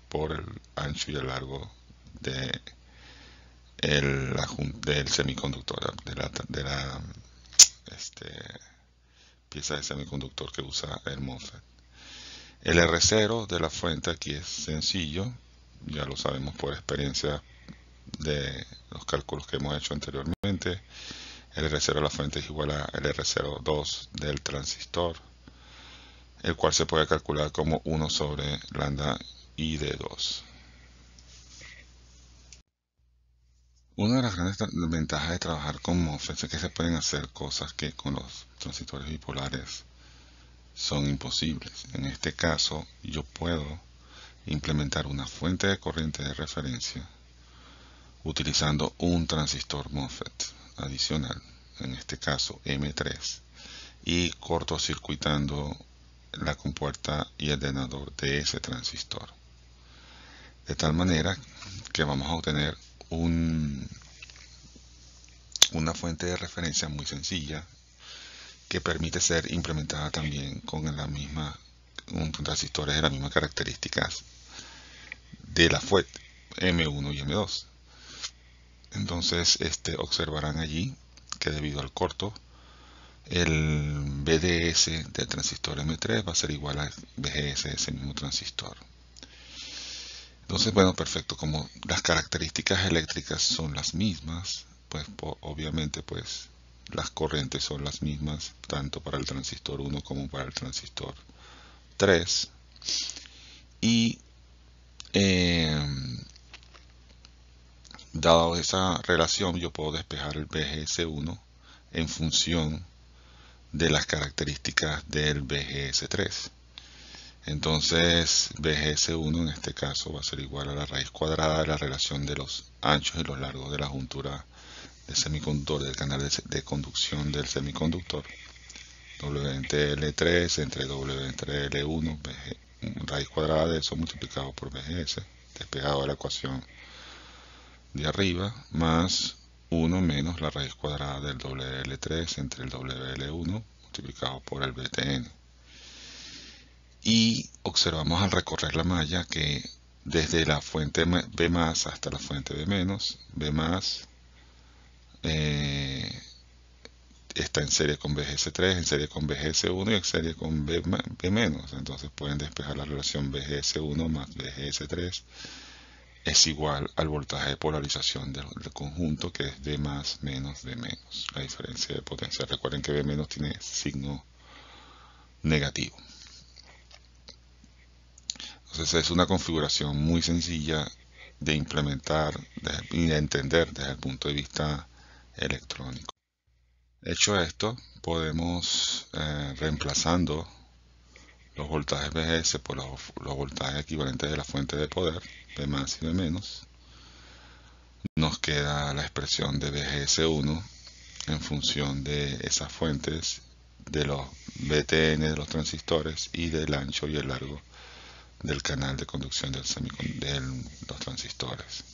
por el ancho y el largo de del semiconductor, de la este, pieza de semiconductor que usa el MOSFET. El R0 de la fuente aquí es sencillo, ya lo sabemos por experiencia de los cálculos que hemos hecho anteriormente. El R0 de la fuente es igual a el R02 del transistor, el cual se puede calcular como 1 sobre lambda I de 2. Una de las grandes ventajas de trabajar con MOSFET es que se pueden hacer cosas que con los transistores bipolares son imposibles. En este caso, yo puedo implementar una fuente de corriente de referencia utilizando un transistor MOSFET adicional, en este caso M3, y cortocircuitando la compuerta y el denominador de ese transistor. De tal manera que vamos a obtener una fuente de referencia muy sencilla que permite ser implementada también con transistores de las mismas características de la fuente M1 y M2. Entonces observarán allí que debido al corto, el BDS del transistor M3 va a ser igual al BGS de ese mismo transistor. Entonces, bueno, perfecto, como las características eléctricas son las mismas, pues obviamente pues las corrientes son las mismas, tanto para el transistor 1 como para el transistor 3. Y dado esa relación, yo puedo despejar el BGS1 en función de las características del BGS3. Entonces, BGS1 en este caso va a ser igual a la raíz cuadrada de la relación de los anchos y los largos de la juntura del semiconductor, del canal de conducción del semiconductor, W entre L3 entre W entre L1, raíz cuadrada de eso multiplicado por BGS, despejado de la ecuación de arriba, más 1 menos la raíz cuadrada del WL3 entre el WL1 multiplicado por el BTN. Y observamos al recorrer la malla que desde la fuente B más hasta la fuente B menos, B más está en serie con BGS3, en serie con BGS1 y en serie con B menos. Entonces pueden despejar la relación BGS1 más BGS3 es igual al voltaje de polarización del conjunto, que es B más menos B menos. La diferencia de potencia. Recuerden que B menos tiene signo negativo. Entonces es una configuración muy sencilla de implementar y de entender desde el punto de vista electrónico. Hecho esto, podemos reemplazando los voltajes BGS por los voltajes equivalentes de la fuente de poder, B más y B menos, nos queda la expresión de BGS1 en función de esas fuentes, de los BTN de los transistores y del ancho y el largo del canal de conducción de los transistores.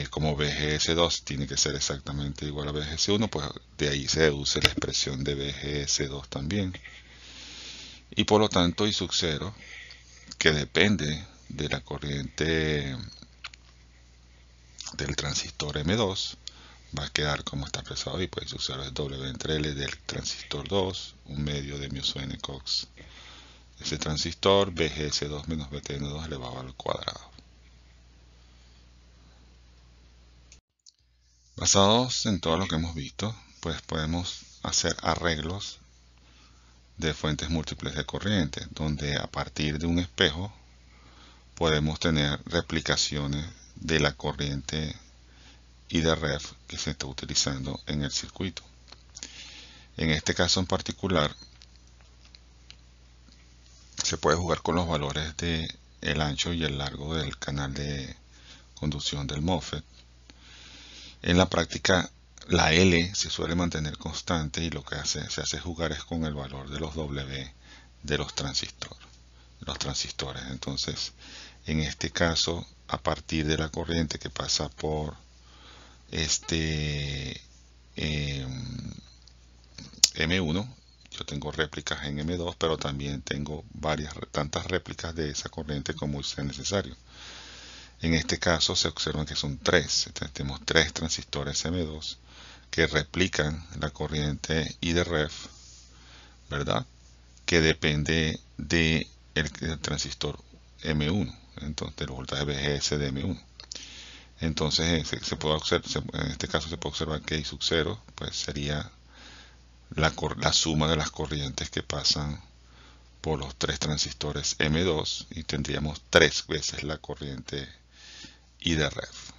Como BGS2 tiene que ser exactamente igual a BGS1, pues de ahí se deduce la expresión de BGS2 también. Y por lo tanto I sub 0, que depende de la corriente del transistor M2, va a quedar como está expresado ahí, pues I sub 0 es W entre L del transistor 2, un medio de mu sub n Cox. Ese transistor BGS2 menos BTN2 elevado al cuadrado. Basados en todo lo que hemos visto, pues podemos hacer arreglos de fuentes múltiples de corriente, donde a partir de un espejo podemos tener replicaciones de la corriente y de ref que se está utilizando en el circuito. En este caso en particular, se puede jugar con los valores de el ancho y el largo del canal de conducción del MOSFET. En la práctica, la L se suele mantener constante y lo que se hace jugar es con el valor de los W de los transistores. Entonces, en este caso, a partir de la corriente que pasa por M1, Yo tengo réplicas en M2, pero también tengo tantas réplicas de esa corriente como sea necesario. En este caso se observan que son tres. Tenemos tres transistores M2 que replican la corriente I de ref, ¿verdad? Que depende del transistor M1, entonces del voltaje VGS de M1. Entonces en este caso se puede observar que I sub 0 pues sería la suma de las corrientes que pasan por los tres transistores M2 y tendríamos tres veces la corriente I de ref.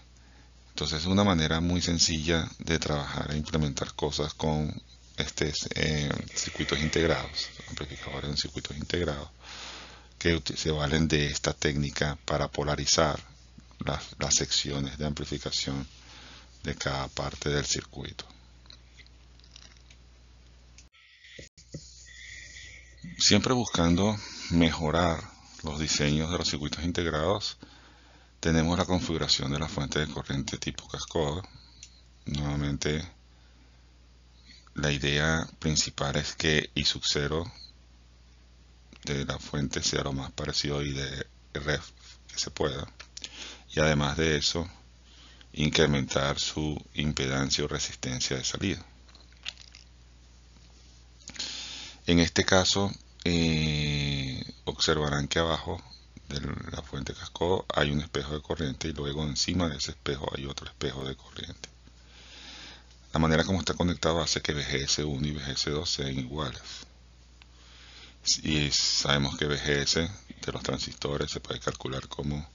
Entonces es una manera muy sencilla de trabajar e implementar cosas con circuitos integrados, amplificadores en circuitos integrados, que se valen de esta técnica para polarizar las secciones de amplificación de cada parte del circuito. Siempre buscando mejorar los diseños de los circuitos integrados, tenemos la configuración de la fuente de corriente tipo cascada. Nuevamente, la idea principal es que I sub 0 de la fuente sea lo más parecido a I de ref que se pueda. Y además de eso, incrementar su impedancia o resistencia de salida. En este caso, observarán que abajo de la fuente cascada hay un espejo de corriente y luego encima de ese espejo hay otro espejo de corriente. La manera como está conectado hace que VGS1 y VGS2 sean iguales. Y sabemos que VGS de los transistores se puede calcular como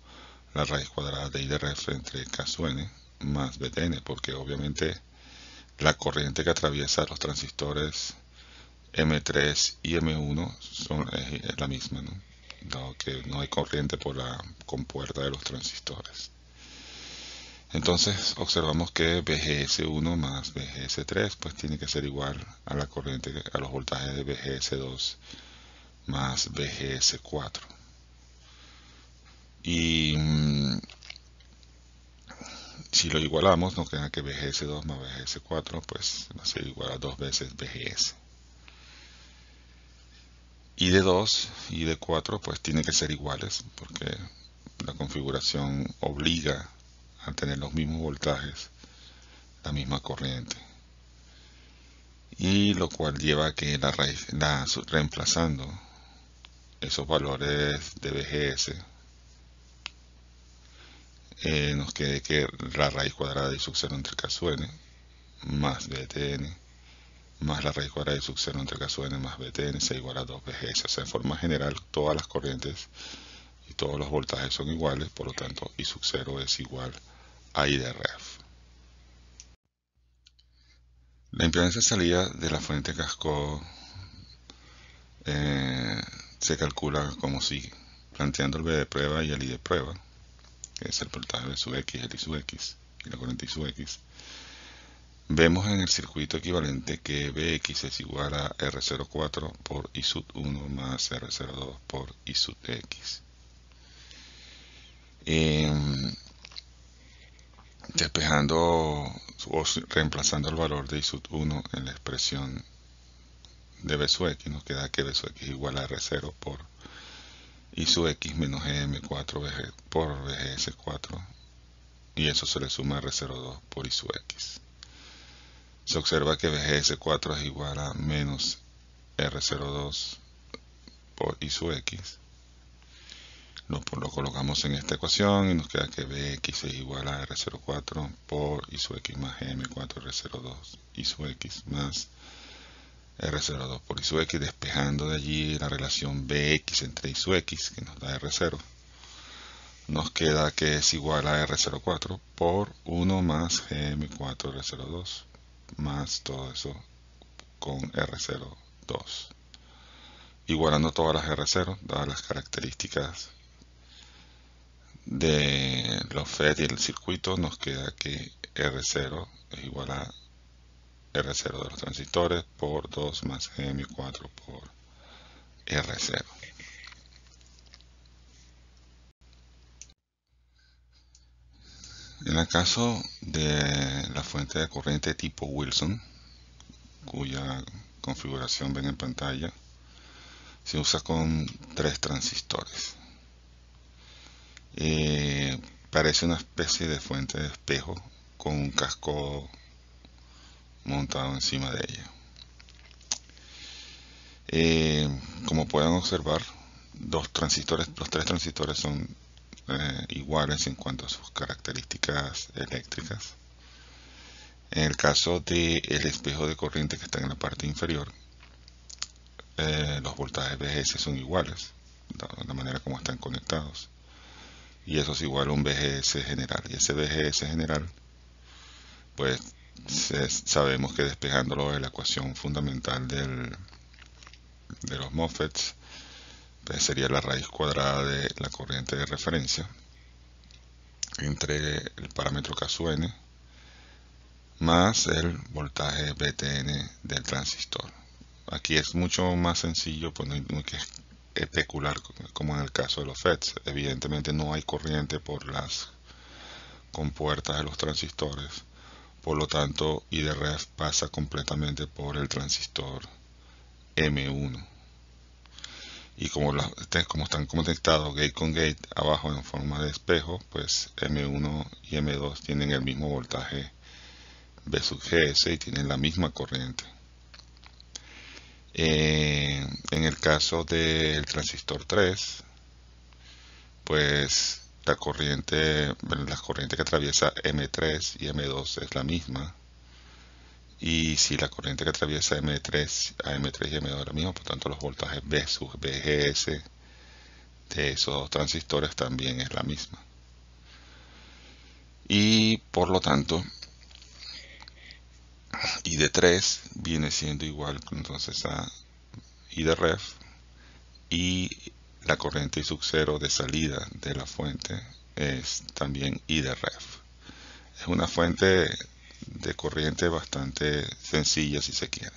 la raíz cuadrada de I de ref entre K sub n más BTN, porque obviamente la corriente que atraviesa los transistores M3 y M1 es la misma, ¿no? Dado que no hay corriente por la compuerta de los transistores. Entonces observamos que VGS1 más VGS3 pues tiene que ser igual a la corriente, a los voltajes de VGS2 más VGS4. Y si lo igualamos, nos queda que VGS2 más VGS4 pues va a ser igual a 2 veces VGS. Y de 2 y de 4 pues tienen que ser iguales porque la configuración obliga a tener los mismos voltajes, la misma corriente. Y lo cual lleva a que reemplazando esos valores de VGS, nos quede que la raíz cuadrada de I sub 0 entre K sub n más BTN más la raíz cuadrada de I sub 0 entre K sub n más BTN sea igual a 2 VGS. O sea, en forma general todas las corrientes y todos los voltajes son iguales, por lo tanto I sub 0 es igual a I de ref. La impedancia de salida de la fuente cascada se calcula como sigue, planteando el V de prueba y el I de prueba, que es el voltaje V sub X, el I sub X y la corriente I sub X. Vemos en el circuito equivalente que Vx es igual a R04 por I sub 1 más R02 por I sub X. Despejando o reemplazando el valor de I sub 1 en la expresión de V sub X, nos queda que V sub X es igual a R0 por I sub X menos EM4 por VGS4, y eso se le suma a R02 por I sub X. Se observa que VGS4 es igual a menos R02 por I sub X. Lo colocamos en esta ecuación y nos queda que Vx es igual a R04 por I sub X más M4 R02 I sub X más R02 por I sub X, despejando de allí la relación Vx entre I sub X, que nos da R0. Nos queda que es igual a R04 por 1 más GM4 R02 más todo eso con R02. Igualando todas las R0, dadas las características de los FET y el circuito, nos queda que R0 es igual a R0 de los transistores por 2 más GM4 por R0. En el caso de la fuente de corriente tipo Wilson, cuya configuración ven en pantalla, se usa con 3 transistores. Parece una especie de fuente de espejo con un casco montado encima de ella. Como pueden observar, los 3 transistores son iguales en cuanto a sus características eléctricas. En el caso del espejo de corriente que está en la parte inferior, los voltajes VGS son iguales, de la manera como están conectados. Y eso es igual a un VGS general. Y ese VGS general, pues sabemos que despejándolo de la ecuación fundamental de los MOSFETs, pues sería la raíz cuadrada de la corriente de referencia entre el parámetro K sub n más el voltaje BTN del transistor. Aquí es mucho más sencillo, pues no hay que especular como en el caso de los FETs. Evidentemente no hay corriente por las compuertas de los transistores, por lo tanto IDRF pasa completamente por el transistor M1. Y como están conectados gate con gate abajo en forma de espejo, pues M1 y M2 tienen el mismo voltaje V sub GS y tienen la misma corriente. En el caso del transistor 3, pues la corriente que atraviesa M3 y M2 es la misma. Y si la corriente que atraviesa M3 y M2 es la misma, por tanto los voltajes V sub VGS de esos dos transistores también es la misma. Y por lo tanto, ID3 viene siendo igual entonces a IDRF, y la corriente I sub 0 de salida de la fuente es también IDRF. Es una fuente de corriente bastante sencilla, si se quiere.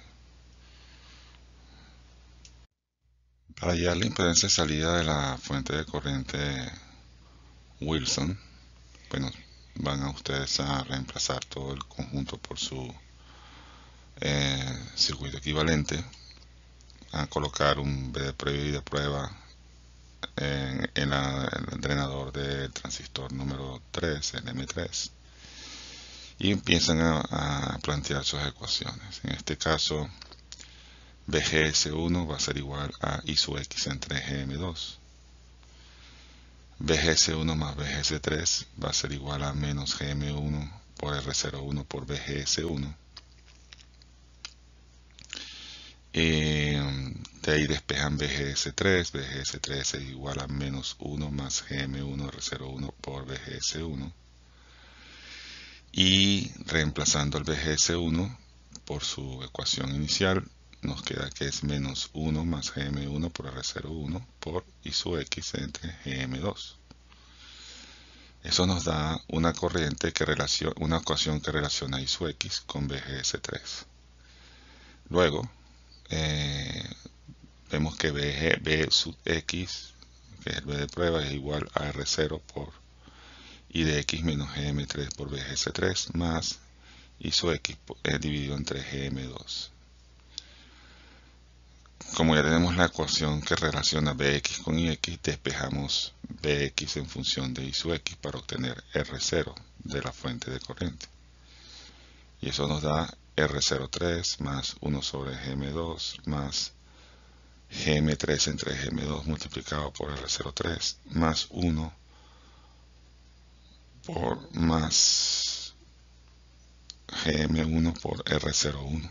Para hallar la impedancia de salida de la fuente de corriente Wilson, bueno, van a ustedes a reemplazar todo el conjunto por su circuito equivalente, a colocar un B de previo y de prueba en el drenador del transistor número 3, el M3, y empiezan a plantear sus ecuaciones. En este caso, VGS1 va a ser igual a I sub X entre GM2. VGS1 más VGS3 va a ser igual a menos GM1 por R01 por VGS1. De ahí despejan VGS3. VGS3 es igual a menos 1 más GM1 R01 por VGS1. Y reemplazando el VGS1 por su ecuación inicial, nos queda que es menos 1 más GM1 por R01 por I sub X entre GM2. Eso nos da una corriente una ecuación que relaciona I sub X con VGS3. Luego, vemos que V sub X, que es el V de prueba, es igual a R0 por I de X menos GM3 por VGS3 más I sub X dividido entre GM2. Como ya tenemos la ecuación que relaciona Vx con Ix, despejamos Vx en función de I sub X para obtener R0 de la fuente de corriente. Y eso nos da R03 más 1 sobre GM2 más GM3 entre GM2 multiplicado por R03 más 1 por más GM1 por R01.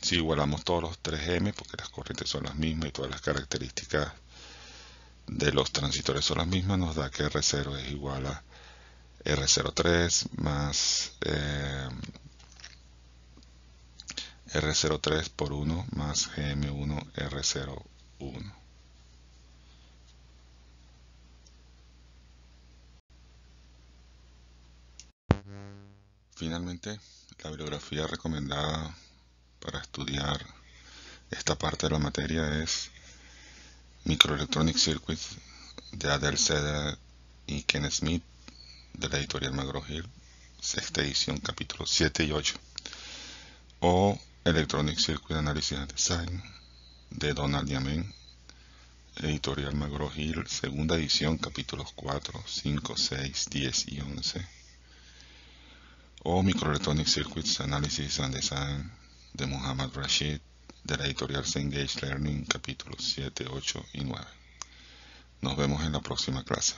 Si igualamos todos los 3M, porque las corrientes son las mismas y todas las características de los transistores son las mismas, nos da que R0 es igual a R03 más R03 por 1 más GM1 R01. Finalmente, la bibliografía recomendada para estudiar esta parte de la materia es Microelectronic Circuits de Adel Ceder y Ken Smith, de la editorial McGraw-Hill, sexta edición, capítulos 7 y 8. o Electronic Circuit Analysis and Design de Donald Yamen, editorial McGraw-Hill, segunda edición, capítulos 4, 5, 6, 10 y 11, o Microelectronic Circuits Analysis and Design de Muhammad Rashid, de la editorial Cengage Learning, capítulos 7, 8 y 9. Nos vemos en la próxima clase.